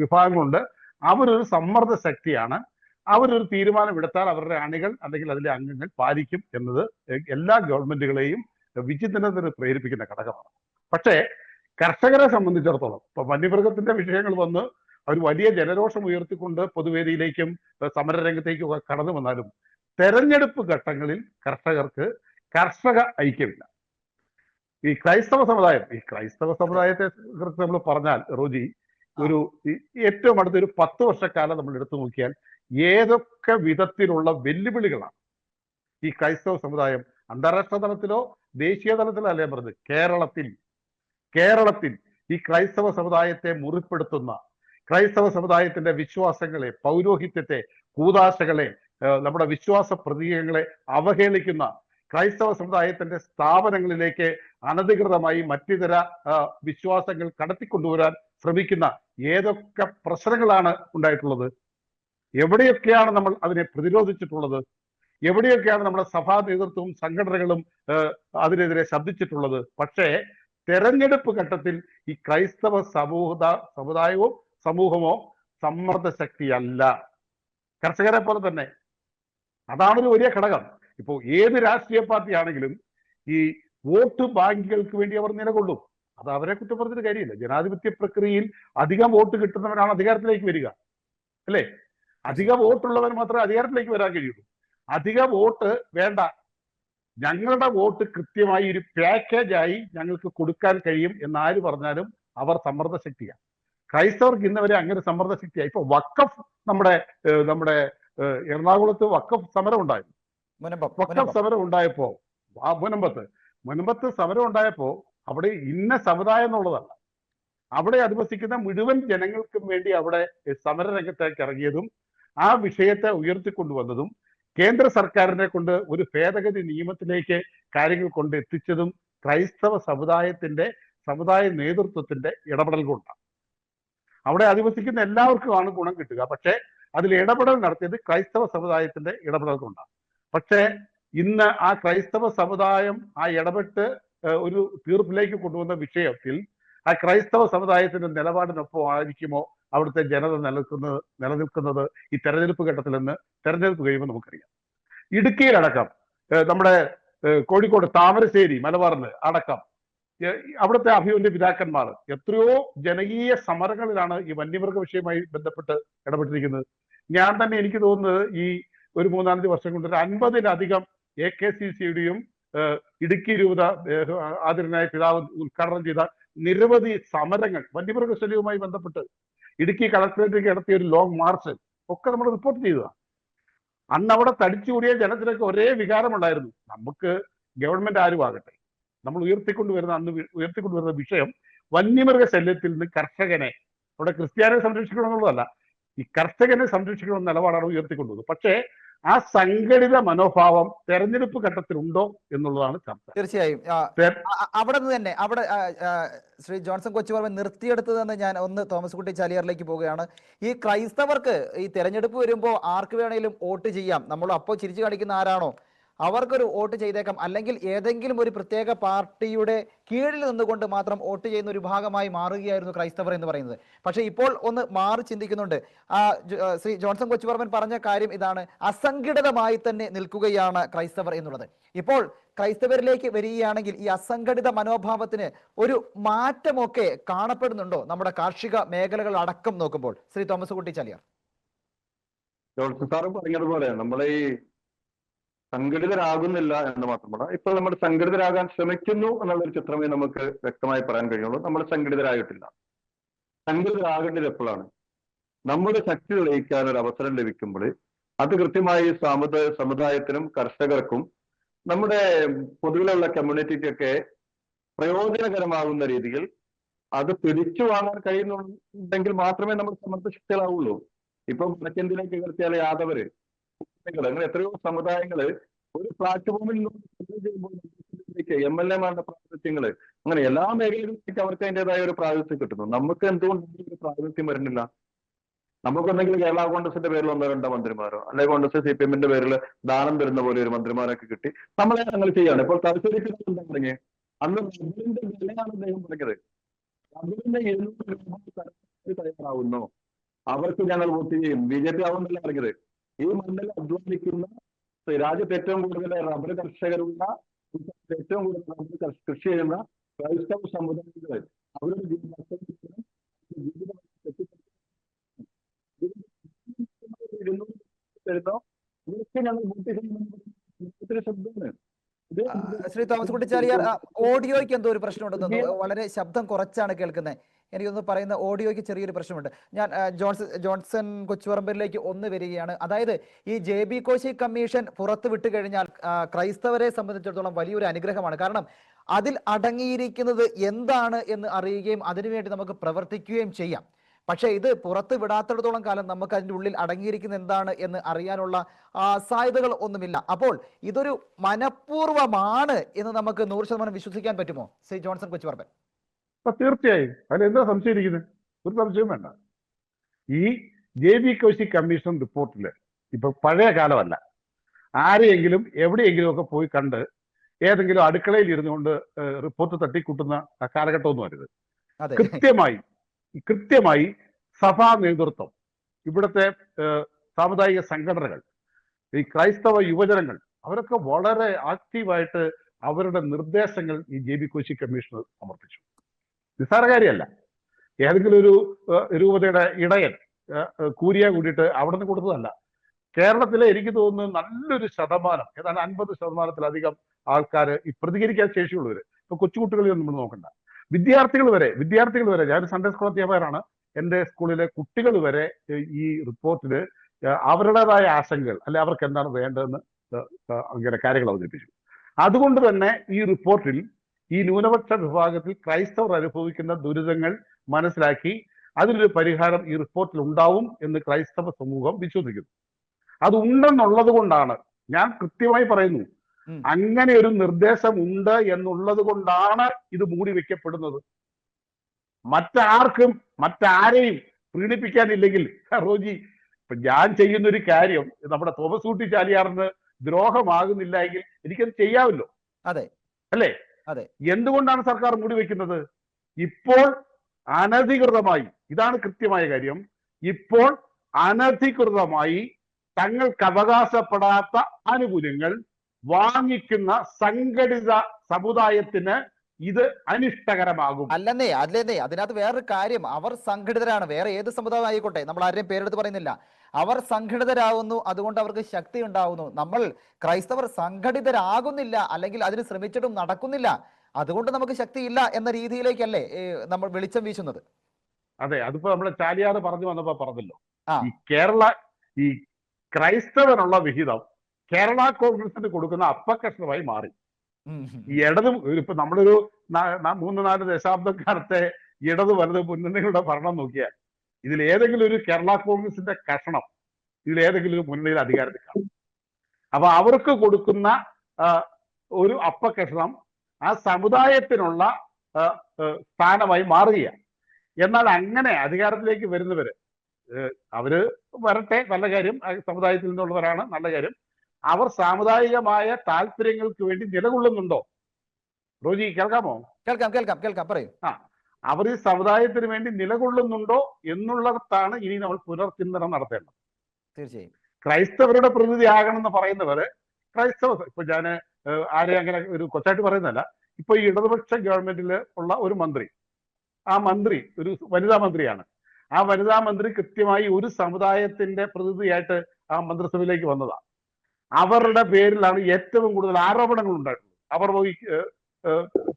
വിഭാഗങ്ങളുണ്ട്. അവരൊരു സമ്മർദ്ദ ശക്തിയാണ്. അവരൊരു തീരുമാനം എടുത്താൽ അവരുടെ അണികൾ അല്ലെങ്കിൽ അതിലെ അംഗങ്ങൾ പാലിക്കും എന്നത് എല്ലാ ഗവൺമെന്റുകളെയും വിചിന്തനത്തിന് പ്രേരിപ്പിക്കുന്ന ഘടകമാണ്. പക്ഷേ കർഷകരെ സംബന്ധിച്ചിടത്തോളം ഇപ്പൊ വന്യമൃഗത്തിന്റെ വിഷയങ്ങൾ വന്ന് അവർ വലിയ ജനരോഷം ഉയർത്തിക്കൊണ്ട് പൊതുവേദിയിലേക്കും സമരരംഗത്തേക്കും ഒക്കെ കടന്നു വന്നാലും തെരഞ്ഞെടുപ്പ് ഘട്ടങ്ങളിൽ കർഷകർക്ക് കർഷക ഐക്യമില്ല. ഈ ക്രൈസ്തവ സമുദായത്തെ കുറിച്ച് നമ്മൾ പറഞ്ഞാൽ റോജി, ഒരു ഏറ്റവും അടുത്തൊരു 10 വർഷക്കാലം നമ്മൾ എടുത്തു നോക്കിയാൽ ഏതൊക്കെ വിധത്തിലുള്ള വെല്ലുവിളികളാണ് ഈ ക്രൈസ്തവ സമുദായം അന്താരാഷ്ട്ര തലത്തിലോ ദേശീയ തലത്തിലോ അല്ലേ പറഞ്ഞത്, കേരളത്തിൽ ഈ ക്രൈസ്തവ സമുദായത്തെ മുറിപ്പെടുത്തുന്ന, ക്രൈസ്തവ സമുദായത്തിന്റെ വിശ്വാസങ്ങളെ, പൗരോഹിത്യത്തെ, കൂദാശകളെ, നമ്മുടെ വിശ്വാസ പ്രതീകങ്ങളെ അവഹേളിക്കുന്ന, ക്രൈസ്തവ സമുദായത്തിന്റെ സ്ഥാപനങ്ങളിലേക്ക് അനധികൃതമായി മറ്റിതര വിശ്വാസങ്ങൾ കടത്തിക്കൊണ്ടുവരാൻ ശ്രമിക്കുന്ന ഏതൊക്കെ പ്രശ്നങ്ങളാണ് ഉണ്ടായിട്ടുള്ളത്? എവിടെയൊക്കെയാണ് നമ്മൾ അതിനെ പ്രതിരോധിച്ചിട്ടുള്ളത്? എവിടെയൊക്കെയാണ് നമ്മുടെ സഭാ നേതൃത്വവും സംഘടനകളും അതിനെതിരെ ശബ്ദിച്ചിട്ടുള്ളത്? പക്ഷേ തെരഞ്ഞെടുപ്പ് ഘട്ടത്തിൽ ഈ ക്രൈസ്തവ സമൂഹമോ സമ്മർദ്ദ ശക്തിയല്ല. കർഷകരെ പോലെ തന്നെ അതാണൊരു വലിയ ഘടകം. ഇപ്പോ ഏത് രാഷ്ട്രീയ പാർട്ടി ആണെങ്കിലും ഈ വോട്ട് ബാങ്കുകൾക്ക് വേണ്ടി അവർ നിലകൊള്ളും. അത് അവരെ കുറ്റം പറഞ്ഞിട്ട് കാര്യമില്ല. ജനാധിപത്യ പ്രക്രിയയിൽ അധികം വോട്ട് കിട്ടുന്നവരാണ് അധികാരത്തിലേക്ക് വരിക, അല്ലേ? അധിക വോട്ടുള്ളവർ മാത്രമേ അധികാരത്തിലേക്ക് വരാൻ കഴിയുള്ളൂ. അധിക വോട്ട് വേണ്ട, ഞങ്ങളുടെ വോട്ട് കൃത്യമായി ഒരു പാക്കേജായി ഞങ്ങൾക്ക് കൊടുക്കാൻ കഴിയും എന്നാര് പറഞ്ഞാലും അവർ സമ്മർദ്ദ ശക്തിയാണ്. ക്രൈസ്തവർക്ക് ഇന്നവരെ അങ്ങനെ സമ്മർദ്ദ ശക്തിയായി. ഇപ്പൊ വഖഫ് നമ്മുടെ എറണാകുളത്ത് വഖഫ് സമരം ഉണ്ടായിരുന്നു. വഖഫ് സമരം ഉണ്ടായപ്പോ മുനമ്പത്ത് സമരം ഉണ്ടായപ്പോ അവിടെ ഇന്ന സമുദായം എന്നുള്ളതല്ല, അവിടെ അധിവസിക്കുന്ന മുഴുവൻ ജനങ്ങൾക്കും വേണ്ടി അവിടെ സമരരംഗത്തേക്ക് ഇറങ്ങിയതും ആ വിഷയത്തെ ഉയർത്തിക്കൊണ്ടുവന്നതും കേന്ദ്ര സർക്കാരിനെ കൊണ്ട് ഒരു ഭേദഗതി നിയമത്തിലേക്ക് കാര്യങ്ങൾ കൊണ്ട് എത്തിച്ചതും ക്രൈസ്തവ സമുദായ നേതൃത്വത്തിന്റെ ഇടപെടൽ കൊണ്ടാണ്. അവിടെ അധിവസിക്കുന്ന എല്ലാവർക്കുമാണ് ഗുണം കിട്ടുക. പക്ഷേ അതിൽ ഇടപെടൽ നടത്തിയത് ക്രൈസ്തവ സമുദായത്തിന്റെ ഇടപെടൽ കൊണ്ടാണ്. പക്ഷേ ഇന്ന് ആ ക്രൈസ്തവ സമുദായം ആ ഇടപെട്ട് ഒരു തീർപ്പിലേക്ക് കൊണ്ടുവന്ന വിഷയത്തിൽ ആ ക്രൈസ്തവ സമുദായത്തിന്റെ നിലപാടിനൊപ്പം ആയിരിക്കുമോ അവിടുത്തെ ജനത നിലനിൽക്കുന്നത് ഈ തെരഞ്ഞെടുപ്പ് ഘട്ടത്തിൽ നിന്ന് തെരഞ്ഞെടുപ്പ് കഴിയുമ്പോൾ നമുക്കറിയാം. ഇടുക്കിയിലടക്കം നമ്മുടെ കോഴിക്കോട് താമരശ്ശേരി മലബാറിന് അടക്കം അവിടുത്തെ അഭിമന്യ പിതാക്കന്മാർ എത്രയോ ജനകീയ സമരങ്ങളിലാണ് ഈ വന്യമൃഗ വിഷയവുമായി ബന്ധപ്പെട്ട് ഇടപെട്ടിരിക്കുന്നത്. ഞാൻ തന്നെ എനിക്ക് തോന്നുന്നത് ഈ ഒരു 3-4 വർഷം കൊണ്ട് 50-ലധികം AKCCയുടെയും ഇടുക്കി രൂപത ആദരണീയനായ പിതാവ് ഉദ്ഘാടനം ചെയ്ത നിരവധി സമരങ്ങൾ വന്യമൃഗശല്യവുമായി ബന്ധപ്പെട്ട് ഇടുക്കി കളക്ടറേറ്റിലേക്ക് നടത്തിയ ഒരു ലോങ് മാർച്ച് ഒക്കെ നമ്മൾ റിപ്പോർട്ട് ചെയ്തതാണ്. അന്ന് അവിടെ തടിച്ചുകൂടിയ ജനത്തിനൊക്കെ ഒരേ വികാരമുണ്ടായിരുന്നു. നമുക്ക് ഗവൺമെന്റ് ആരുമാകട്ടെ, നമ്മൾ ഉയർത്തിക്കൊണ്ടുവരുന്ന വിഷയം വന്യമൃഗ ശല്യത്തിൽ നിന്ന് കർഷകനെ, അവിടെ ക്രിസ്ത്യാനിയെ സംരക്ഷിക്കണം എന്നുള്ളതല്ല, ഈ കർഷകനെ സംരക്ഷിക്കണമെന്ന നിലപാടാണ് ഉയർത്തിക്കൊണ്ടുവന്നത്. പക്ഷേ ആ സംഘടിത മനോഭാവം തെരഞ്ഞെടുപ്പ് ഘട്ടത്തിലുണ്ടോ എന്നുള്ളതാണ് ചർച്ച. തീർച്ചയായും അവിടെ നിന്ന് തന്നെ ശ്രീ ജോൺസൺ കൊച്ചുപറമ്പൻ നിർത്തിയെടുത്തതെന്ന് ഞാൻ ഒന്ന് തോമസ് കുട്ടി ചാലിയാറിലേക്ക് പോവുകയാണ്. ഈ ക്രൈസ്തവർക്ക് ഈ തെരഞ്ഞെടുപ്പ് വരുമ്പോൾ ആർക്ക് വേണേലും വോട്ട് ചെയ്യാം, നമ്മൾ അപ്പോൾ ചിരിച്ചു കാണിക്കുന്ന ആരാണോ അവർക്കൊരു വോട്ട് ചെയ്തേക്കാം, അല്ലെങ്കിൽ ഏതെങ്കിലും ഒരു പ്രത്യേക പാർട്ടിയുടെ കീഴിൽ നിന്നുകൊണ്ട് മാത്രം വോട്ട് ചെയ്യുന്ന ഒരു ഭാഗമായി മാറുകയായിരുന്നു ക്രൈസ്തവർ എന്ന് പറയുന്നത്. പക്ഷേ ഇപ്പോൾ ഒന്ന് മാറി ചിന്തിക്കുന്നുണ്ട്. ശ്രീ ജോൺസൺ കൊച്ചുപറമ്പൻ പറഞ്ഞ കാര്യം ഇതാണ്, അസംഘടിതമായി തന്നെ നിൽക്കുകയാണ് ക്രൈസ്തവർ എന്നുള്ളത്. ഇപ്പോൾ ക്രൈസ്തവരിലേക്ക് വരികയാണെങ്കിൽ ഈ അസംഘടിത മനോഭാവത്തിന് ഒരു മാറ്റമൊക്കെ കാണപ്പെടുന്നുണ്ടോ നമ്മുടെ കാർഷിക മേഖലകൾ അടക്കം നോക്കുമ്പോൾ? ശ്രീ തോമസ് കുട്ടി ചാലിയാർ. ജോൺസൺ സാറ് പറഞ്ഞതുപോലെ നമ്മളെ ഈ സംഘടിതരാകുന്നില്ല എന്ന് മാത്രമല്ല, ഇപ്പോൾ നമ്മൾ സംഘടിതരാകാൻ ശ്രമിക്കുന്നു എന്നുള്ളൊരു ചിത്രമേ നമുക്ക് വ്യക്തമായി പറയാൻ കഴിയുള്ളൂ. നമ്മൾ സംഘടിതരായിട്ടില്ല. സംഘടിതരാകേണ്ടത് എപ്പോഴാണ്? നമ്മുടെ ശക്തി തെളിയിക്കാൻ ഒരു അവസരം ലഭിക്കുമ്പോൾ അത് കൃത്യമായി സമുദായത്തിനും കർഷകർക്കും നമ്മുടെ പൊതുവിലുള്ള കമ്മ്യൂണിറ്റിക്കൊക്കെ പ്രയോജനകരമാകുന്ന രീതിയിൽ അത് പിടിച്ചു വാങ്ങാൻ കഴിയുന്നുണ്ടെങ്കിൽ മാത്രമേ നമ്മൾ സമർത്ഥശക്തികളാവുള്ളൂ. ഇപ്പം വടക്കേന്ത്യയിലേക്ക് കയർത്തിയാൽ യാദവര്, അങ്ങനെ എത്രയോ സമുദായങ്ങള് ഒരു പ്ലാറ്റ്ഫോമിൽ ചെയ്യുമ്പോൾ MLA-മാരുടെ പ്രാതിനിധ്യങ്ങള്, അങ്ങനെ എല്ലാ മേഖലകളിലേക്ക് അവർക്ക് അതിൻ്റെതായ ഒരു പ്രാതിനിധ്യം കിട്ടുന്നു. നമുക്ക് എന്തുകൊണ്ട് ഒരു പ്രാതിനിധ്യം വരുന്നില്ല? നമുക്കുണ്ടെങ്കിൽ കേരള കോൺഗ്രസിന്റെ പേരിൽ 1-2 മന്ത്രിമാരോ, അല്ലെങ്കിൽ കോൺഗ്രസ് CPM-ന്റെ പേരിൽ ദാനം തരുന്ന പോലെ ഒരു മന്ത്രിമാരൊക്കെ കിട്ടി നമ്മളെ ഞങ്ങൾ ചെയ്യാണ്. ഇപ്പോൾ തലശ്ശേരിക്ക് എന്താ പറഞ്ഞേ, അന്ന് റബ്ബറിന്റെ വിലയാണ് അദ്ദേഹം പറഞ്ഞത്. റബ്ബറിന്റെ 700 രൂപ തയ്യാറാവുന്നു, അവർക്ക് ഞങ്ങൾ വോട്ട് ചെയ്യും. BJP ആവുന്നല്ല പറഞ്ഞത്. ഈ മണ്ണിൽ അധ്വാനിക്കുന്ന രാജ്യത്ത് ഏറ്റവും കൂടുതൽ റബ്ബർ കർഷകരുള്ള, ഏറ്റവും കൂടുതൽ റബ്ബർ കൃഷി ചെയ്യുന്ന ക്രൈസ്തവ സമുദായങ്ങൾ അവരുടെ ജീവിതം ഇതൊക്കെ ഞങ്ങൾ വോട്ട് ചെയ്യുന്ന ശബ്ദമാണ്. ശ്രീ തോമസ് കുട്ടി ചാലിയാർ, ഓഡിയോയ്ക്ക് എന്തോ ഒരു പ്രശ്നമുണ്ടെന്ന്, വളരെ ശബ്ദം കുറച്ചാണ് കേൾക്കുന്നത്. എനിക്കൊന്ന് പറയുന്ന ഓഡിയോയ്ക്ക് ചെറിയൊരു പ്രശ്നമുണ്ട്. ഞാൻ ജോൺസൺ കൊച്ചുപറമ്പിലേക്ക് ഒന്ന് വരികയാണ്. അതായത് ഈ JB കോശി കമ്മീഷൻ പുറത്തു വിട്ടു കഴിഞ്ഞാൽ ക്രൈസ്തവരെ സംബന്ധിച്ചിടത്തോളം വലിയൊരു അനുഗ്രഹമാണ്. കാരണം അതിൽ അടങ്ങിയിരിക്കുന്നത് എന്താണ് എന്ന് അറിയുകയും അതിനുവേണ്ടി നമുക്ക് പ്രവർത്തിക്കുകയും ചെയ്യാം. പക്ഷേ ഇത് പുറത്ത് വിടാത്തിടത്തോളം കാലം നമുക്ക് അതിൻ്റെ ഉള്ളിൽ അടങ്ങിയിരിക്കുന്നത് എന്താണ് എന്ന് അറിയാനുള്ള സാധ്യതകൾ ഒന്നുമില്ല. അപ്പോൾ ഇതൊരു മനഃപൂർവ്വമാണ് എന്ന് നമുക്ക് 100% വിശ്വസിക്കാൻ പറ്റുമോ ശ്രീ ജോൺസൺ കൊച്ചുപറമ്പൻ? തീർച്ചയായും അതിലെന്താ സംശയിക്കുന്നത്? ഒരു സംശയവും വേണ്ട. ഈ JB കോശി കമ്മീഷൻ റിപ്പോർട്ടില് ഇപ്പൊ പഴയ കാലമല്ല, ആരെയെങ്കിലും എവിടെയെങ്കിലും ഒക്കെ പോയി കണ്ട് ഏതെങ്കിലും അടുക്കളയിൽ ഇരുന്നുകൊണ്ട് റിപ്പോർട്ട് തട്ടിക്കൂട്ടുന്ന കാലഘട്ടമൊന്നും അരുത്. കൃത്യമായി സഭാ നേതൃത്വം, ഇവിടുത്തെ സാമുദായിക സംഘടനകൾ, ഈ ക്രൈസ്തവ യുവജനങ്ങൾ, അവരൊക്കെ വളരെ ആക്റ്റീവായിട്ട് അവരുടെ നിർദ്ദേശങ്ങൾ ഈ JB കോശി കമ്മീഷന് സമർപ്പിച്ചു. നിസ്സാര കാര്യമല്ല. ഏതെങ്കിലും ഒരു രൂപതയുടെ ഇടയൻ കൂരിയ കൂടിയിട്ട് അവിടെ നിന്ന് കൊടുത്തതല്ല. കേരളത്തിലെ എനിക്ക് തോന്നുന്നു നല്ലൊരു ശതമാനം, ഏതാണ്ട് 50%-ലധികം ആൾക്കാർ ഈ പ്രതികരിക്കാൻ ശേഷിയുള്ളവര്. ഇപ്പൊ കൊച്ചുകുട്ടികളിൽ നമ്മൾ നോക്കണ്ട, വിദ്യാർത്ഥികൾ വരെ ഞാൻ സൺഡേ സ്കൂൾ അധ്യാപകരാണ്. എൻ്റെ സ്കൂളിലെ കുട്ടികൾ വരെ ഈ റിപ്പോർട്ടിന് അവരുടേതായ ആശങ്കകൾ, അല്ലെ അവർക്ക് എന്താണ് വേണ്ടതെന്ന് അങ്ങനെ കാര്യങ്ങൾ അവതരിപ്പിച്ചു. അതുകൊണ്ട് തന്നെ ഈ റിപ്പോർട്ടിൽ ഈ ന്യൂനപക്ഷ വിഭാഗത്തിൽ ക്രൈസ്തവർ അനുഭവിക്കുന്ന ദുരിതങ്ങൾ മനസ്സിലാക്കി അതിനൊരു പരിഹാരം ഈ റിപ്പോർട്ടിൽ ഉണ്ടാവും എന്ന് ക്രൈസ്തവ സമൂഹം വിശ്വസിക്കുന്നു. അത് ഉണ്ടെന്നുള്ളത് കൊണ്ടാണ് ഞാൻ കൃത്യമായി പറയുന്നു, അങ്ങനെ ഒരു നിർദ്ദേശം ഉണ്ട് എന്നുള്ളത് കൊണ്ടാണ് ഇത് മൂടി വെക്കപ്പെടുന്നത്. മറ്റാരെയും പ്രീണിപ്പിക്കാനില്ലെങ്കിൽ റോജി, ഇപ്പൊ ഞാൻ ചെയ്യുന്നൊരു കാര്യം നമ്മുടെ തോമസ് കുട്ടി ചാലിയാറിന് ദ്രോഹമാകുന്നില്ല എങ്കിൽ എനിക്കത് ചെയ്യാമല്ലോ. അതെ അല്ലേ? അതെ. എന്തുകൊണ്ടാണ് സർക്കാർ മൂടി വെക്കുന്നത്? ഇപ്പോൾ അനധികൃതമായി, ഇതാണ് കൃത്യമായ കാര്യം, ഇപ്പോൾ അനധികൃതമായി തങ്ങൾക്ക് അവകാശപ്പെടാത്ത ആനുകൂല്യങ്ങൾ വാങ്ങിക്കുന്ന സംഘടിത സമുദായത്തിന് ഇത് അനിഷ്ടകരമാകും. അല്ലെന്നേ അതിനകത്ത് വേറൊരു കാര്യം, അവർ സംഘടിതരാണ്. വേറെ ഏത് സമുദായം ആയിക്കോട്ടെ, നമ്മൾ ആരെയും പേരെടുത്ത് പറയുന്നില്ല. അവർ സംഘടിതരാകുന്നു, അതുകൊണ്ട് അവർക്ക് ശക്തി ഉണ്ടാകുന്നു. നമ്മൾ ക്രൈസ്തവർ സംഘടിതരാകുന്നില്ല, അല്ലെങ്കിൽ അതിന് ശ്രമിച്ചിട്ടും നടക്കുന്നില്ല, അതുകൊണ്ട് നമുക്ക് ശക്തിയില്ല എന്ന രീതിയിലേക്കല്ലേ നമ്മൾ വെളിച്ചം വീശുന്നത്? അതെ, അതിപ്പോ നമ്മളെ ചാലിയാർ പറഞ്ഞു വന്നപ്പോ പറഞ്ഞല്ലോ, ആ ഈ ക്രൈസ്തവനുള്ള വിഹിതം കേരള കോൺഗ്രസിന് കൊടുക്കുന്ന അപ്പക്കഷ്ണമായി മാറി. ഈ ഇപ്പൊ നമ്മളൊരു 3-4 ദശാബ്ദക്കാലത്തെ ഇടത് വലത് മുന്നണികളുടെ ഭരണം നോക്കിയാൽ ഇതിൽ ഏതെങ്കിലും ഒരു കേരള കോൺഗ്രസിന്റെ കഷണം ഇതിലേതെങ്കിലും ഒരു മുന്നണിയിൽ അധികാരത്തിൽ കാണും. അപ്പൊ അവർക്ക് കൊടുക്കുന്ന ഒരു അപ്പകഷണം ആ സമുദായത്തിനുള്ള സ്ഥാനമായി മാറുകയാണ്. എന്നാൽ അങ്ങനെ അധികാരത്തിലേക്ക് വരുന്നവര് അവര് വരട്ടെ, നല്ല കാര്യം, സമുദായത്തിൽ നിന്നുള്ളവരാണ്, നല്ല കാര്യം. അവർ സാമുദായികമായ താല്പര്യങ്ങൾക്ക് വേണ്ടി നിലകൊള്ളുന്നുണ്ടോ? റോജി കേൾക്കാമോ? കേൾക്കാം പറയൂ. അവർ ഈ സമുദായത്തിന് വേണ്ടി നിലകൊള്ളുന്നുണ്ടോ എന്നുള്ളിടത്താണ് ഇനി നമ്മൾ പുനർചിന്തനം നടത്തേണ്ടത്. തീർച്ചയായും ക്രൈസ്തവരുടെ പ്രതിനിധി ആകണമെന്ന് പറയുന്നവര് ഇപ്പൊ ഞാൻ ആരെയും അങ്ങനെ ഒരു കൊച്ചായിട്ട് പറയുന്നതല്ല. ഇപ്പൊ ഈ ഇടതുപക്ഷ ഗവൺമെന്റിൽ ഉള്ള ഒരു മന്ത്രി, ആ മന്ത്രി ഒരു വനിതാ മന്ത്രിയാണ്. ആ വനിതാ മന്ത്രി കൃത്യമായി ഒരു സമുദായത്തിന്റെ പ്രതിനിധിയായിട്ട് ആ മന്ത്രിസഭയിലേക്ക് വന്നതാണ്. അവരുടെ പേരിലാണ് ഏറ്റവും കൂടുതൽ ആരോപണങ്ങൾ ഉണ്ടായിട്ടുള്ളത്. അവർ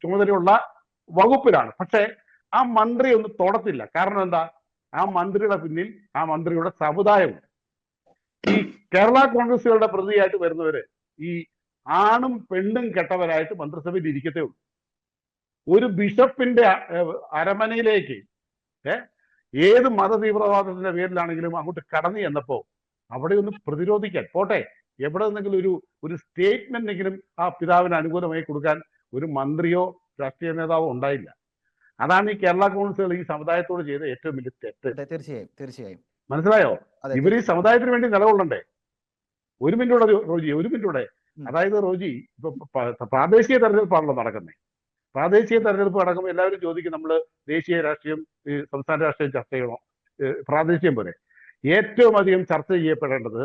ചുമതലയുള്ള വകുപ്പിലാണ്. പക്ഷെ ആ മന്ത്രി ഒന്നും തൊടത്തില്ല. കാരണം എന്താ? ആ മന്ത്രിയുടെ പിന്നിൽ ആ മന്ത്രിയുടെ സമുദായമുണ്ട്. ഈ കേരള കോൺഗ്രസുകളുടെ പ്രതിയായിട്ട് വരുന്നവര് ഈ ആണും പെണ്ണും കെട്ടവരായിട്ട് മന്ത്രിസഭയിൽ ഇരിക്കത്തേ ഉള്ളൂ. ഒരു ബിഷപ്പിന്റെ അരമനയിലേക്ക് ഏത് മതതീവ്രവാദത്തിന്റെ പേരിലാണെങ്കിലും അങ്ങോട്ട് കടന്നു ചെന്നപ്പോ അവിടെ ഒന്ന് പ്രതിരോധിക്കാൻ പോട്ടെ, എവിടെ നിന്നെങ്കിലും ഒരു സ്റ്റേറ്റ്മെന്റെങ്കിലും ആ പിതാവിന് അനുകൂലമായി കൊടുക്കാൻ ഒരു മന്ത്രിയോ രാഷ്ട്രീയ നേതാവോ ഉണ്ടായില്ല. അതാണ് ഈ കേരള കോൺഗ്രസുകൾ ഈ സമുദായത്തോട് ചെയ്ത ഏറ്റവും വലിയ തെറ്റ്. തീർച്ചയായും മനസ്സിലായോ? ഇവർ ഈ സമുദായത്തിന് വേണ്ടി നിലകൊള്ളണ്ടേ? ഒരു മിനിറ്റൂടെ റോജി, ഒരു മിനിറ്റൂടെ. അതായത് റോജി, ഇപ്പൊ പ്രാദേശിക തെരഞ്ഞെടുപ്പാണല്ലോ നടക്കുന്നത്. പ്രാദേശിക തെരഞ്ഞെടുപ്പ് നടക്കുമ്പോൾ എല്ലാവരും ചോദിക്കും, നമ്മൾ ദേശീയ രാഷ്ട്രീയം സംസ്ഥാന രാഷ്ട്രീയം ചർച്ച ചെയ്യണോ? പ്രാദേശികം പോലെ ഏറ്റവും അധികം ചർച്ച ചെയ്യപ്പെടേണ്ടത്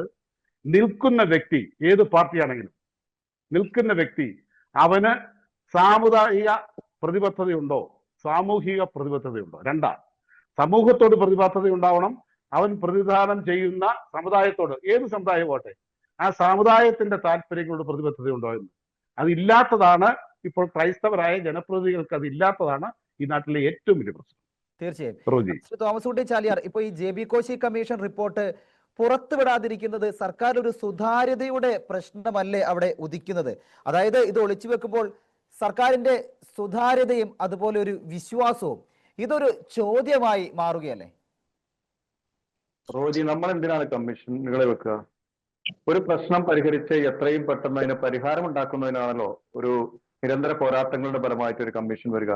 നിൽക്കുന്ന വ്യക്തി, ഏത് പാർട്ടിയാണെങ്കിലും നിൽക്കുന്ന വ്യക്തി, അവന് സാമുദായിക പ്രതിബദ്ധതയുണ്ടോ, സാമൂഹിക പ്രതിബദ്ധതയുണ്ടോ? രണ്ടാം, സമൂഹത്തോട് പ്രതിബദ്ധത ഉണ്ടാവണം. അവൻ പ്രതിദാനം ചെയ്യുന്ന സമുദായത്തോട്, ഏത് സമുദായം പോട്ടെ, ആ സമുദായത്തിന്റെ താല്പര്യങ്ങളോട് പ്രതിബദ്ധതയുണ്ടോ എന്ന്. അതില്ലാത്തതാണ് ഇപ്പോൾ ക്രൈസ്തവരായ ജനപ്രതിനിധികൾക്ക്, അതില്ലാത്തതാണ് ഈ നാട്ടിലെ ഏറ്റവും വലിയ പ്രശ്നം. തീർച്ചയായും. തോമസ് കുട്ടി ചാലിയാർ, ഇപ്പൊ ഈ JB കോശി കമ്മീഷൻ റിപ്പോർട്ട് പുറത്തുവിടാതിരിക്കുന്നത് സർക്കാർ ഒരു സുതാര്യതയുടെ പ്രശ്നമല്ലേ അവിടെ ഉദിക്കുന്നത്? അതായത് ഇത് ഒളിച്ചു വെക്കുമ്പോൾ സർക്കാരിന്റെ സുതാര്യതയും അതുപോലെ ഒരു വിശ്വാസവും ഇതൊരു ചോദ്യമായി മാറുകയല്ലേ? റോജി, നമ്മൾ എന്തിനാണ് കമ്മീഷനുകളെ വെക്കുക? ഒരു പ്രശ്നം പരിഹരിച്ച് എത്രയും പെട്ടെന്ന് അതിന് പരിഹാരം ഉണ്ടാക്കുന്നതിനാണല്ലോ ഒരു നിരന്തര പോരാട്ടങ്ങളുടെ ഫലമായിട്ട് ഒരു കമ്മീഷൻ വരിക.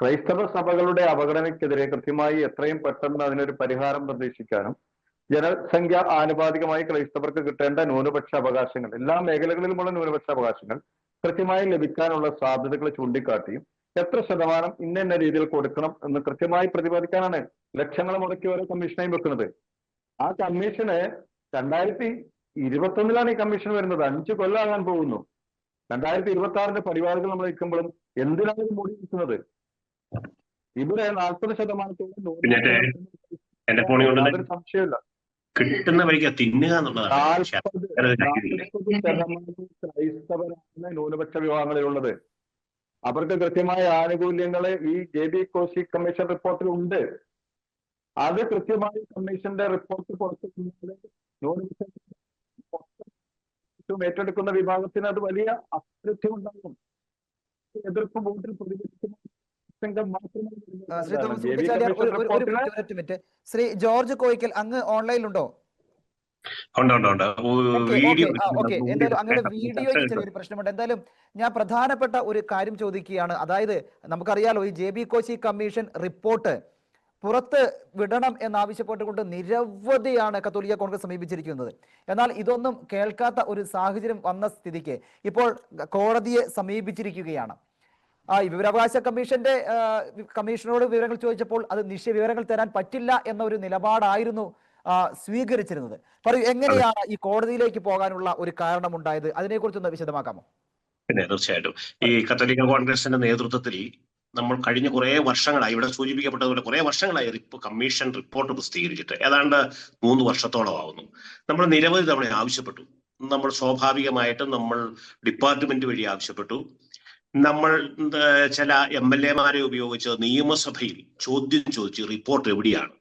ക്രൈസ്തവ സഭകളുടെ അവഗണനയ്ക്കെതിരെ കൃത്യമായി എത്രയും പെട്ടെന്ന് അതിനൊരു പരിഹാരം പ്രതീക്ഷിക്കാനും ജനസംഖ്യ ആനുപാതികമായി ക്രൈസ്തവർക്ക് കിട്ടേണ്ട ന്യൂനപക്ഷ അവകാശങ്ങൾ, എല്ലാ മേഖലകളിലുമുള്ള ന്യൂനപക്ഷ അവകാശങ്ങൾ കൃത്യമായി ലഭിക്കാനുള്ള സാധ്യതകൾ ചൂണ്ടിക്കാട്ടിയും എത്ര ശതമാനം ഇന്ന രീതിയിൽ കൊടുക്കണം എന്ന് കൃത്യമായി പ്രതിപാദിക്കാനാണ് ലക്ഷങ്ങൾ മുടക്കി ഓരോ കമ്മീഷനായി വെക്കുന്നത്. ആ കമ്മീഷന് 2021 ഈ കമ്മീഷൻ വരുന്നത്. 5 കൊല്ലമാകാൻ പോകുന്നു. 2026 പരിപാടികൾ നമ്മൾ വയ്ക്കുമ്പോഴും എന്തിനാണ് ഇത് മൂടി നിൽക്കുന്നത്? ഇവിടെ 40% യാതൊരു സംശയമില്ല. കിട്ടുന്ന വഴിക്ക് തിന്നുക എന്നുള്ളതാണ്. 40% ക്രൈസ്തവരാണ് ന്യൂനപക്ഷ വിഭാഗങ്ങളിലുള്ളത്. അവർക്ക് കൃത്യമായ ആനുകൂല്യങ്ങൾ ഈ JB കോശി കമ്മീഷൻ റിപ്പോർട്ടിൽ ഉണ്ട്. അത് കൃത്യമായി കമ്മീഷന്റെ റിപ്പോർട്ട് പുറത്തു ഏറ്റെടുക്കുന്ന വിഭാഗത്തിന് അത് വലിയ അസാന്നിധ്യമുണ്ടാകും. എതിർപ്പ് വോട്ടിൽ പ്രതികരിക്കുന്ന ശ്രീ ജോർജ് കോയിക്കൽ, അങ്ങ് ഓൺലൈനിലുണ്ടോ? എന്തായാലും അങ്ങനെ വീഡിയോയ്ക്ക് ചെറിയൊരു പ്രശ്നമുണ്ട്. എന്തായാലും ഞാൻ പ്രധാനപ്പെട്ട ഒരു കാര്യം ചോദിക്കുകയാണ്. അതായത് നമുക്കറിയാലോ, ഈ JB കോശി കമ്മീഷൻ റിപ്പോർട്ട് പുറത്ത് വിടണം എന്നാവശ്യപ്പെട്ടുകൊണ്ട് നിരവധിയാണ് കത്തോലിക്ക കോൺഗ്രസ് സമീപിച്ചിരിക്കുന്നത്. എന്നാൽ ഇതൊന്നും കേൾക്കാത്ത ഒരു സാഹചര്യം വന്ന സ്ഥിതിക്ക് ഇപ്പോൾ കോടതിയെ സമീപിച്ചിരിക്കുകയാണ്. ഈ വിവരാവകാശ കമ്മീഷനോട് വിവരങ്ങൾ ചോദിച്ചപ്പോൾ അത് വിവരങ്ങൾ തരാൻ പറ്റില്ല എന്ന ഒരു നിലപാടായിരുന്നു സ്വീകരിച്ചിരുന്നത്. പറയൂ, എങ്ങനെയാണ് ഈ കോടതിയിലേക്ക് പോകാനുള്ള ഒരു കാരണമുണ്ടായത്? അതിനെക്കുറിച്ചൊന്ന് വിശദമാക്കാമോ? പിന്നെ തീർച്ചയായിട്ടും ഈ കത്തോലിക്ക കോൺഗ്രസിന്റെ നേതൃത്വത്തിൽ നമ്മൾ കഴിഞ്ഞ കുറെ വർഷങ്ങളായി, ഇവിടെ സൂചിപ്പിക്കപ്പെട്ടതുപോലെ കുറെ വർഷങ്ങളായി കമ്മീഷൻ റിപ്പോർട്ട് പ്രസിദ്ധീകരിച്ചിട്ട് ഏതാണ്ട് 3 വർഷത്തോളം ആവുന്നു. നമ്മൾ നിരവധി തവണ ആവശ്യപ്പെട്ടു. നമ്മൾ സ്വാഭാവികമായിട്ടും നമ്മൾ ഡിപ്പാർട്ട്മെന്റ് വഴി ആവശ്യപ്പെട്ടു. നമ്മൾ ചില MLA-മാരെ ഉപയോഗിച്ച് നിയമസഭയിൽ ചോദ്യം ചോദിച്ചു, റിപ്പോർട്ട് എവിടെയാണ്,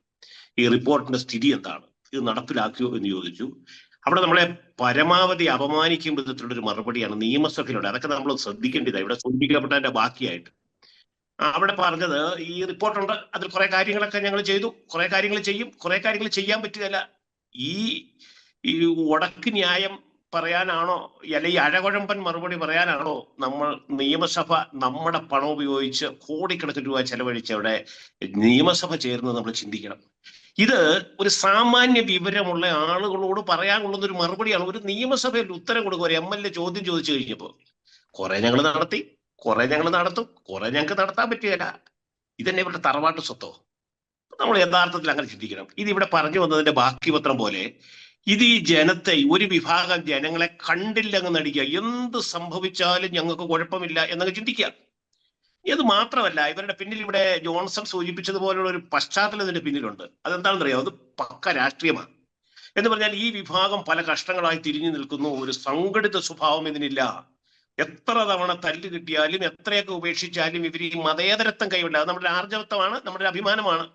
ഈ റിപ്പോർട്ടിന്റെ സ്ഥിതി എന്താണ്, ഇത് നടപ്പിലാക്കിയോ എന്ന് ചോദിച്ചു. അവിടെ നമ്മളെ പരമാവധി അപമാനിക്കും വിധത്തിലുള്ള ഒരു മറുപടിയാണ് നിയമസഭയിലുണ്ട്. അതൊക്കെ നമ്മൾ ശ്രദ്ധിക്കേണ്ടതാണ്. ഇവിടെ സൂചിപ്പിക്കപ്പെട്ടതിന്റെ ബാക്കിയായിട്ട് അവിടെ പറഞ്ഞത്, ഈ റിപ്പോർട്ടുണ്ട്, അതിൽ കുറെ കാര്യങ്ങളൊക്കെ ഞങ്ങൾ ചെയ്തു, കുറെ കാര്യങ്ങൾ ചെയ്യും, കുറെ കാര്യങ്ങൾ ചെയ്യാൻ പറ്റുകയില്ല. ഈ ഉടക്ക് ന്യായം പറയാനാണോ, അല്ലെ ഈ അഴകുഴമ്പൻ മറുപടി പറയാനാണോ നമ്മൾ നിയമസഭ നമ്മുടെ പണം ഉപയോഗിച്ച് കോടിക്കണക്കിന് രൂപ ചെലവഴിച്ച് അവിടെ നിയമസഭ ചേർന്ന് നമ്മൾ ചിന്തിക്കണം. ഇത് ഒരു സാമാന്യ വിവരമുള്ള ആളുകളോട് പറയാനുള്ളൊരു ഒരു മറുപടിയാണ്. ഒരു നിയമസഭയിൽ ഉത്തരം കൊടുക്കുക, ഒരു MLA ചോദ്യം ചോദിച്ചു കഴിഞ്ഞപ്പോൾ കുറെ ഞങ്ങൾ നടത്തി, കുറെ ഞങ്ങൾ നടത്തും, കുറെ ഞങ്ങൾക്ക് നടത്താൻ പറ്റുകയില്ല. ഇതന്നെ ഇവരുടെ തറവാട്ട് സ്വത്തോ? നമ്മൾ യഥാർത്ഥത്തിൽ അങ്ങനെ ചിന്തിക്കണം. ഇത് ഇവിടെ പറഞ്ഞു വന്നതിന്റെ ബാക്കി പത്രം പോലെ ഇത് ഈ ജനത്തെ, ഒരു വിഭാഗം ജനങ്ങളെ കണ്ടില്ലങ്ങ് നടിക്കുക, എന്ത് സംഭവിച്ചാലും ഞങ്ങൾക്ക് കുഴപ്പമില്ല എന്നൊക്കെ ചിന്തിക്കുക. ഇത് മാത്രമല്ല, ഇവരുടെ പിന്നിൽ ഇവിടെ ജോൺസൺ സൂചിപ്പിച്ചതുപോലുള്ള ഒരു പശ്ചാത്തലം ഇതിന്റെ പിന്നിലുണ്ട്. അതെന്താണെന്ന് അറിയാം, അത് പക്ക രാഷ്ട്രീയമാണ്. എന്ന് പറഞ്ഞാൽ ഈ വിഭാഗം പല കഷ്ടങ്ങളായി തിരിഞ്ഞു നിൽക്കുന്നു. ഒരു സംഘടിത സ്വഭാവം ഇതിനില്ല. എത്ര തവണ തല്ല് കിട്ടിയാലും എത്രയൊക്കെ ഉപേക്ഷിച്ചാലും ഇവർ ഈ മതേതരത്വം കൈവില്ല. അത് നമ്മുടെ ആർജവത്വമാണ്, നമ്മുടെ അഭിമാനമാണ്.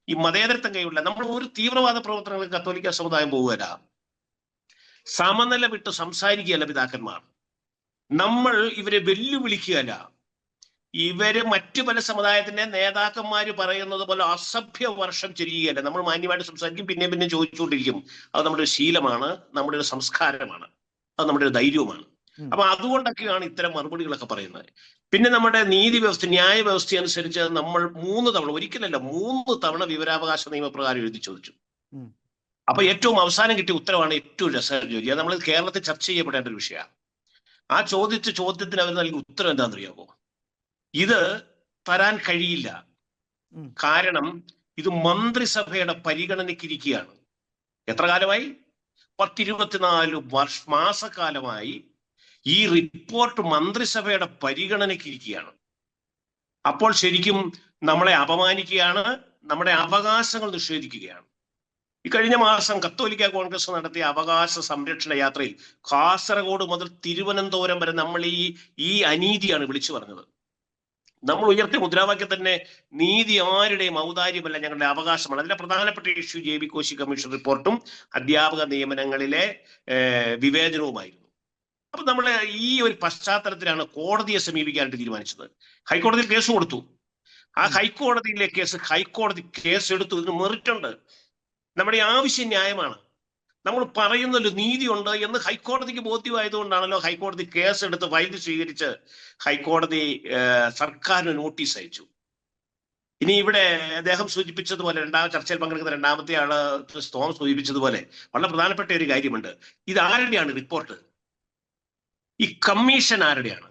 ഈ മതേതരത്വം കൈവില്ല. നമ്മൾ ഒരു തീവ്രവാദ പ്രവർത്തനങ്ങൾക്ക് കത്തോലിക്ക സമുദായം പോവുകയല്ല, സമനില വിട്ട് സംസാരിക്കുകയല്ല പിതാക്കന്മാർ. നമ്മൾ ഇവരെ വെല്ലുവിളിക്കുകയല്ല. ഇവര് മറ്റു പല സമുദായത്തിന്റെ നേതാക്കന്മാര് പറയുന്നത് പോലെ അസഭ്യ വർഷം ചെയ്യുകയല്ല. നമ്മൾ മാന്യമായിട്ട് സംസാരിക്കും, പിന്നെ ചോദിച്ചുകൊണ്ടിരിക്കും. അത് നമ്മുടെ ഒരു ശീലമാണ്, നമ്മുടെ ഒരു സംസ്കാരമാണ്, അത് നമ്മുടെ ഒരു ധൈര്യവുമാണ്. അപ്പൊ അതുകൊണ്ടൊക്കെയാണ് ഇത്തരം മറുപടികളൊക്കെ പറയുന്നത്. പിന്നെ നമ്മുടെ നീതി വ്യവസ്ഥ, ന്യായ വ്യവസ്ഥ അനുസരിച്ച് നമ്മൾ 3 തവണ, ഒരിക്കലല്ല 3 തവണ വിവരാവകാശ നിയമപ്രകാരം എഴുതി ചോദിച്ചു. അപ്പൊ ഏറ്റവും അവസാനം കിട്ടിയ ഉത്തരവാണ് ഏറ്റവും രസകരം ചോദ്യം. അത് നമ്മൾ കേരളത്തിൽ ചർച്ച ചെയ്യപ്പെടേണ്ട ഒരു വിഷയമാണ്. ആ ചോദ്യത്തിന് അവർ നൽകിയ ഉത്തരം എന്താണെന്നറിയാമോ? ഇത് തരാൻ കഴിയില്ല, കാരണം ഇത് മന്ത്രിസഭയുടെ പരിഗണനയ്ക്കിരിക്കുകയാണ്. എത്ര കാലമായി? 10-24 മാസക്കാലമായി ഈ റിപ്പോർട്ട് മന്ത്രിസഭയുടെ പരിഗണനയ്ക്കിരിക്കുകയാണ്. അപ്പോൾ ശരിക്കും നമ്മളെ അപമാനിക്കുകയാണ്, നമ്മുടെ അവകാശങ്ങൾ നിഷേധിക്കുകയാണ്. ഈ കഴിഞ്ഞ മാസം കത്തോലിക്ക കോൺഗ്രസ് നടത്തിയ അവകാശ സംരക്ഷണ യാത്രയിൽ കാസർഗോഡ് മുതൽ തിരുവനന്തപുരം വരെ നമ്മൾ ഈ അനീതിയാണ് വിളിച്ചു പറഞ്ഞത്. നമ്മൾ ഉയർത്തിയ മുദ്രാവാക്യം തന്നെ നീതി ആരുടെയും ഔദാര്യമല്ല, ഞങ്ങളുടെ അവകാശമാണ്. അതിലെ പ്രധാനപ്പെട്ട ഇഷ്യൂ JB കോശി കമ്മീഷൻ റിപ്പോർട്ടും അധ്യാപക നിയമനങ്ങളിലെ വിവേചനവുമായിരുന്നു. അപ്പൊ നമ്മൾ ഈ ഒരു പശ്ചാത്തലത്തിലാണ് കോടതിയെ സമീപിക്കാനായിട്ട് തീരുമാനിച്ചത്. ഹൈക്കോടതിയിൽ കേസ് കൊടുത്തു. ആ ഹൈക്കോടതിയിലെ ഹൈക്കോടതി കേസ് എടുത്തു. ഇതിന് മെറിറ്റുണ്ട്. നമ്മുടെ ആവശ്യം ന്യായമാണ്. നമ്മൾ പറയുന്നല്ലോ നീതിയുണ്ട് എന്ന് ഹൈക്കോടതിക്ക് ബോധ്യമായതുകൊണ്ടാണല്ലോ ഹൈക്കോടതി കേസ് എടുത്ത് ഫയൽ സ്വീകരിച്ച് ഹൈക്കോടതി സർക്കാരിന് നോട്ടീസ് അയച്ചു. ഇനി ഇവിടെ അദ്ദേഹം സൂചിപ്പിച്ചതുപോലെ, ചർച്ചയിൽ പങ്കെടുക്കുന്ന രണ്ടാമത്തെ ആള് തോം സൂചിപ്പിച്ചതുപോലെ വളരെ പ്രധാനപ്പെട്ട ഒരു കാര്യമുണ്ട്. ഇത് ആരുടെയാണ് റിപ്പോർട്ട്? ഈ കമ്മീഷൻ ആരുടെയാണ്?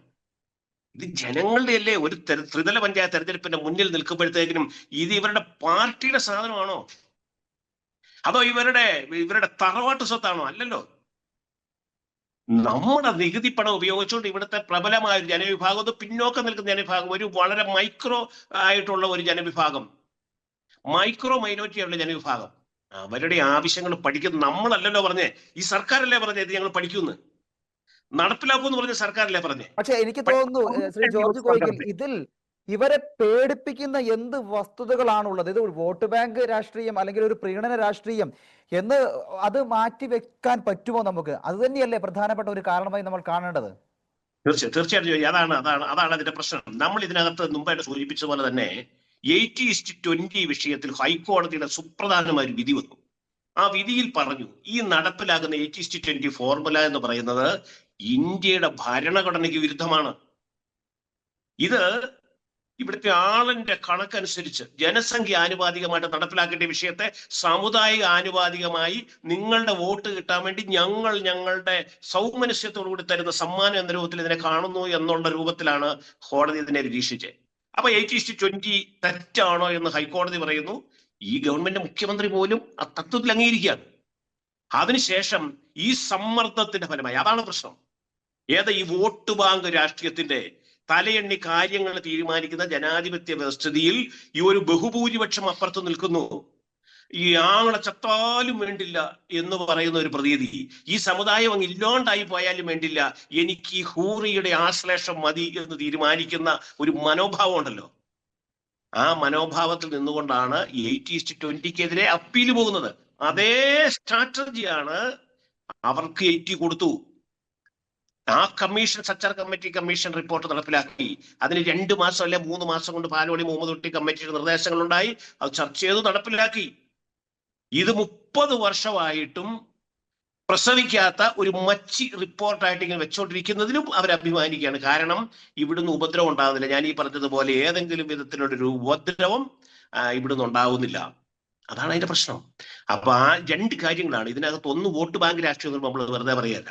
ഇത് ജനങ്ങളുടെ അല്ലേ? ഒരു ത്രിതല പഞ്ചായത്ത് തെരഞ്ഞെടുപ്പിന്റെ മുന്നിൽ നിൽക്കുമ്പോഴത്തേക്കിനും ഇത് ഇവരുടെ പാർട്ടിയുടെ സാധനമാണോ? അതോ ഇവരുടെ തറവാട്ട് സ്വത്താണോ? അല്ലല്ലോ. നമ്മുടെ നികുതി പണം ഉപയോഗിച്ചുകൊണ്ട് ഇവിടുത്തെ പ്രബലമായ ഒരു ജനവിഭാഗം, പിന്നോക്കം നിൽക്കുന്ന ജനവിഭാഗം, ഒരു വളരെ മൈക്രോ ആയിട്ടുള്ള ഒരു ജനവിഭാഗം, മൈക്രോ മൈനോറിറ്റിയുള്ള ജനവിഭാഗം, അവരുടെ ആവശ്യങ്ങൾ പഠിക്കുന്നു. നമ്മളല്ലല്ലോ പറഞ്ഞേ, ഈ സർക്കാരല്ലേ പറഞ്ഞേ ഇത് ഞങ്ങൾ പഠിക്കുന്നു, നടപ്പിലാക്കുമെന്ന് പറഞ്ഞ സർക്കാരല്ലേ പറഞ്ഞേ. പക്ഷെ എനിക്ക് തോന്നുന്നു ശ്രീ ജോർജ് കോയിക്കൽ, ഇതിൽ ഇവരെ പേടിപ്പിക്കുന്ന എന്ത് വസ്തുതകളാണുള്ളത്? ഇത് വോട്ട് ബാങ്ക് രാഷ്ട്രീയം അല്ലെങ്കിൽ ഒരു പ്രീണന രാഷ്ട്രീയം എന്ന് അത് മാറ്റി വെക്കാൻ പറ്റുമോ നമുക്ക്? അത് തന്നെയല്ലേ പ്രധാനപ്പെട്ട ഒരു കാരണമായി നമ്മൾ കാണേണ്ടത്? തീർച്ചയായിട്ടും അതാണ് അതിന്റെ പ്രശ്നം. നമ്മൾ ഇതിനകത്ത് മുമ്പായിട്ട് സൂചിപ്പിച്ച പോലെ തന്നെ 80:20 വിഷയത്തിൽ ഹൈക്കോടതിയുടെ സുപ്രധാനമായ ഒരു വിധി വന്നു. ആ വിധിയിൽ പറഞ്ഞു, ഈ നടപ്പിലാക്കുന്ന 80:20 ഫോർമുല എന്ന് പറയുന്നത് ഇന്ത്യയുടെ ഭരണഘടനയ്ക്ക് വിരുദ്ധമാണ്. ഇത് ഇവിടുത്തെ ആളിന്റെ കണക്കനുസരിച്ച് ജനസംഖ്യ ആനുപാതികമായിട്ട് നടപ്പിലാക്കേണ്ട വിഷയത്തെ സാമുദായിക ആനുപാതികമായി നിങ്ങളുടെ വോട്ട് കിട്ടാൻ വേണ്ടി ഞങ്ങളുടെ സൗമനസ്യത്തോടുകൂടി തരുന്ന സമ്മാനം എന്ന രൂപത്തിൽ ഇതിനെ കാണുന്നു എന്നുള്ള രൂപത്തിലാണ് കോടതി ഇതിനെ നിരീക്ഷിച്ചത്. അപ്പൊ 80:20 തെറ്റാണോ എന്ന് ഹൈക്കോടതി പറയുന്നു. ഈ ഗവൺമെന്റ് മുഖ്യമന്ത്രി പോലും ആ തത്വത്തിൽ അംഗീകരിക്കുകയാണ്. അതിനുശേഷം ഈ സമ്മർദ്ദത്തിന്റെ ഫലമായി, അതാണ് പ്രശ്നം, ഈ വോട്ട് ബാങ്ക് രാഷ്ട്രീയത്തിന്റെ തലയെണ്ണി കാര്യങ്ങൾ തീരുമാനിക്കുന്ന ജനാധിപത്യ വ്യവസ്ഥിതിയിൽ ഈ ഒരു ബഹുഭൂരിപക്ഷം അപ്പുറത്ത് നിൽക്കുന്നു. ഈ ആങ്ങളെ ചത്താലും വേണ്ടില്ല എന്ന് പറയുന്ന ഒരു പ്രതീതി, ഈ സമുദായം അങ്ങ് ഇല്ലാണ്ടായി പോയാലും വേണ്ടില്ല, എനിക്ക് ഈ ഹൂറിയുടെ ആശ്ലേഷം മതി എന്ന് തീരുമാനിക്കുന്ന ഒരു മനോഭാവം ഉണ്ടല്ലോ. ആ മനോഭാവത്തിൽ നിന്നുകൊണ്ടാണ് 80:20 അപ്പീൽ പോകുന്നത്. അതേ സ്ട്രാറ്റജിയാണ് അവർക്ക് 80 കൊടുത്തു. ആ commission, Sachar committee commission report നടപ്പിലാക്കി. അതിന് 2 മാസം അല്ലെ 3 മാസം കൊണ്ട് പാലോളി മുഹമ്മദ് കുട്ടി കമ്മിറ്റിയുടെ നിർദ്ദേശങ്ങളുണ്ടായി, അത് ചർച്ച ചെയ്ത് നടപ്പിലാക്കി. ഇത് 30 വർഷമായിട്ടും പ്രസവിക്കാത്ത ഒരു മച്ചി റിപ്പോർട്ടായിട്ട് ഇങ്ങനെ വെച്ചോണ്ടിരിക്കുന്നതിലും അവർ അഭിമാനിക്കുകയാണ്. കാരണം ഇവിടുന്ന് ഉപദ്രവം ഉണ്ടാകുന്നില്ല. ഞാൻ ഈ പറഞ്ഞതുപോലെ ഏതെങ്കിലും വിധത്തിലുള്ളൊരു ഉപദ്രവം ഇവിടുന്ന് ഉണ്ടാവുന്നില്ല. അതാണ് അതിന്റെ പ്രശ്നം. അപ്പൊ ആ 2 കാര്യങ്ങളാണ് ഇതിനകത്ത്. ഒന്ന്, വോട്ട് ബാങ്ക് രാഷ്ട്രീയം നമ്മൾ വെറുതെ പറയല്ല.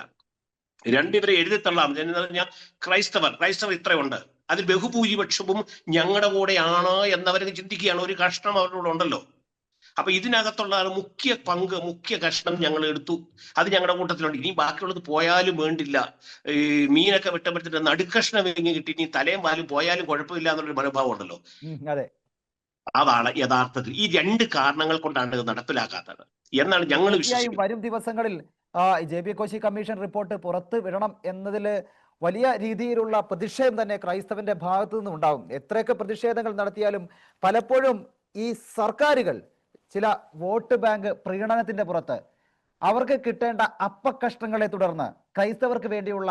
2, ഇവരെ എഴുതിത്തള്ളാം. എന്ന് പറഞ്ഞാൽ ക്രൈസ്തവർ ഇത്രയുണ്ട്, അതിൽ ബഹുഭൂരിപക്ഷവും ഞങ്ങളുടെ കൂടെയാണ് എന്നവരൊക്കെ ചിന്തിക്കുകയാണ്. ഒരു കഷ്ണം അവരുടെ ഉണ്ടല്ലോ. അപ്പൊ ഇതിനകത്തുള്ള മുഖ്യ കഷ്ണം ഞങ്ങൾ എടുത്തു, അത് ഞങ്ങളുടെ കൂട്ടത്തിലുണ്ട്. ഇനി ബാക്കിയുള്ളത് പോയാലും വേണ്ടില്ല. ഈ മീനൊക്കെ വിട്ടപ്പെടുത്തിട്ട് നടുക്കഷ്ണം എങ്ങനെ കിട്ടി, ഇനി തലയും പാലും പോയാലും കുഴപ്പമില്ല എന്നുള്ളൊരു മനോഭാവം ഉണ്ടല്ലോ. അതെ, അതാണ് യഥാർത്ഥത്തിൽ ഈ 2 കാരണങ്ങൾ കൊണ്ടാണ് ഇത് നടപ്പിലാക്കാത്തത് എന്നാണ് ഞങ്ങൾ വിശ്വസിക്കുന്നത്. വരും ദിവസങ്ങളിൽ JB കോശി കമ്മീഷൻ റിപ്പോർട്ട് പുറത്ത് വിടണം എന്നതിൽ വലിയ രീതിയിലുള്ള പ്രതിഷേധം തന്നെ ക്രൈസ്തവന്റെ ഭാഗത്തു നിന്നും ഉണ്ടാവും. എത്രയൊക്കെ പ്രതിഷേധങ്ങൾ നടത്തിയാലും പലപ്പോഴും ഈ സർക്കാരുകൾ ചില വോട്ട് ബാങ്ക് പ്രീണനത്തിന്റെ പുറത്ത് അവർക്ക് കിട്ടേണ്ട അപ്പക്കഷ്ടങ്ങളെ തുടർന്ന് ക്രൈസ്തവർക്ക് വേണ്ടിയുള്ള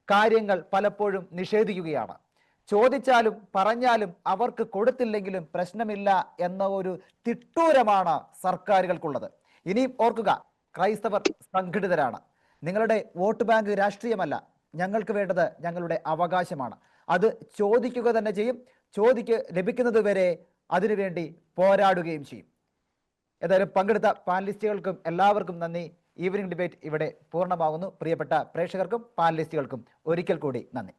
കാര്യങ്ങൾ പലപ്പോഴും നിഷേധിക്കുകയാണ്. ചോദിച്ചാലും പറഞ്ഞാലും അവർക്ക് കൊടുത്തില്ലെങ്കിലും പ്രശ്നമില്ല എന്ന ഒരു തിട്ടൂരമാണ് സർക്കാരുകൾക്കുള്ളത്. ഇനിയും ഓർക്കുക, ക്രൈസ്തവർ സംഘടിതരാണ്. നിങ്ങളുടെ വോട്ട് ബാങ്ക് രാഷ്ട്രീയമല്ല, ഞങ്ങൾക്ക് വേണ്ടത് ഞങ്ങളുടെ അവകാശമാണ്. അത് ചോദിക്കുക തന്നെ ചെയ്യും. ലഭിക്കുന്നത് വരെ അതിനുവേണ്ടി പോരാടുകയും ചെയ്യും. ഏതായാലും പങ്കെടുത്ത പാനലിസ്റ്റുകൾക്കും എല്ലാവർക്കും നന്ദി. ഈവനിംഗ് ഡിബേറ്റ് ഇവിടെ പൂർണ്ണമാകുന്നു. പ്രിയപ്പെട്ട പ്രേക്ഷകർക്കും പാനലിസ്റ്റുകൾക്കും ഒരിക്കൽ കൂടി നന്ദി.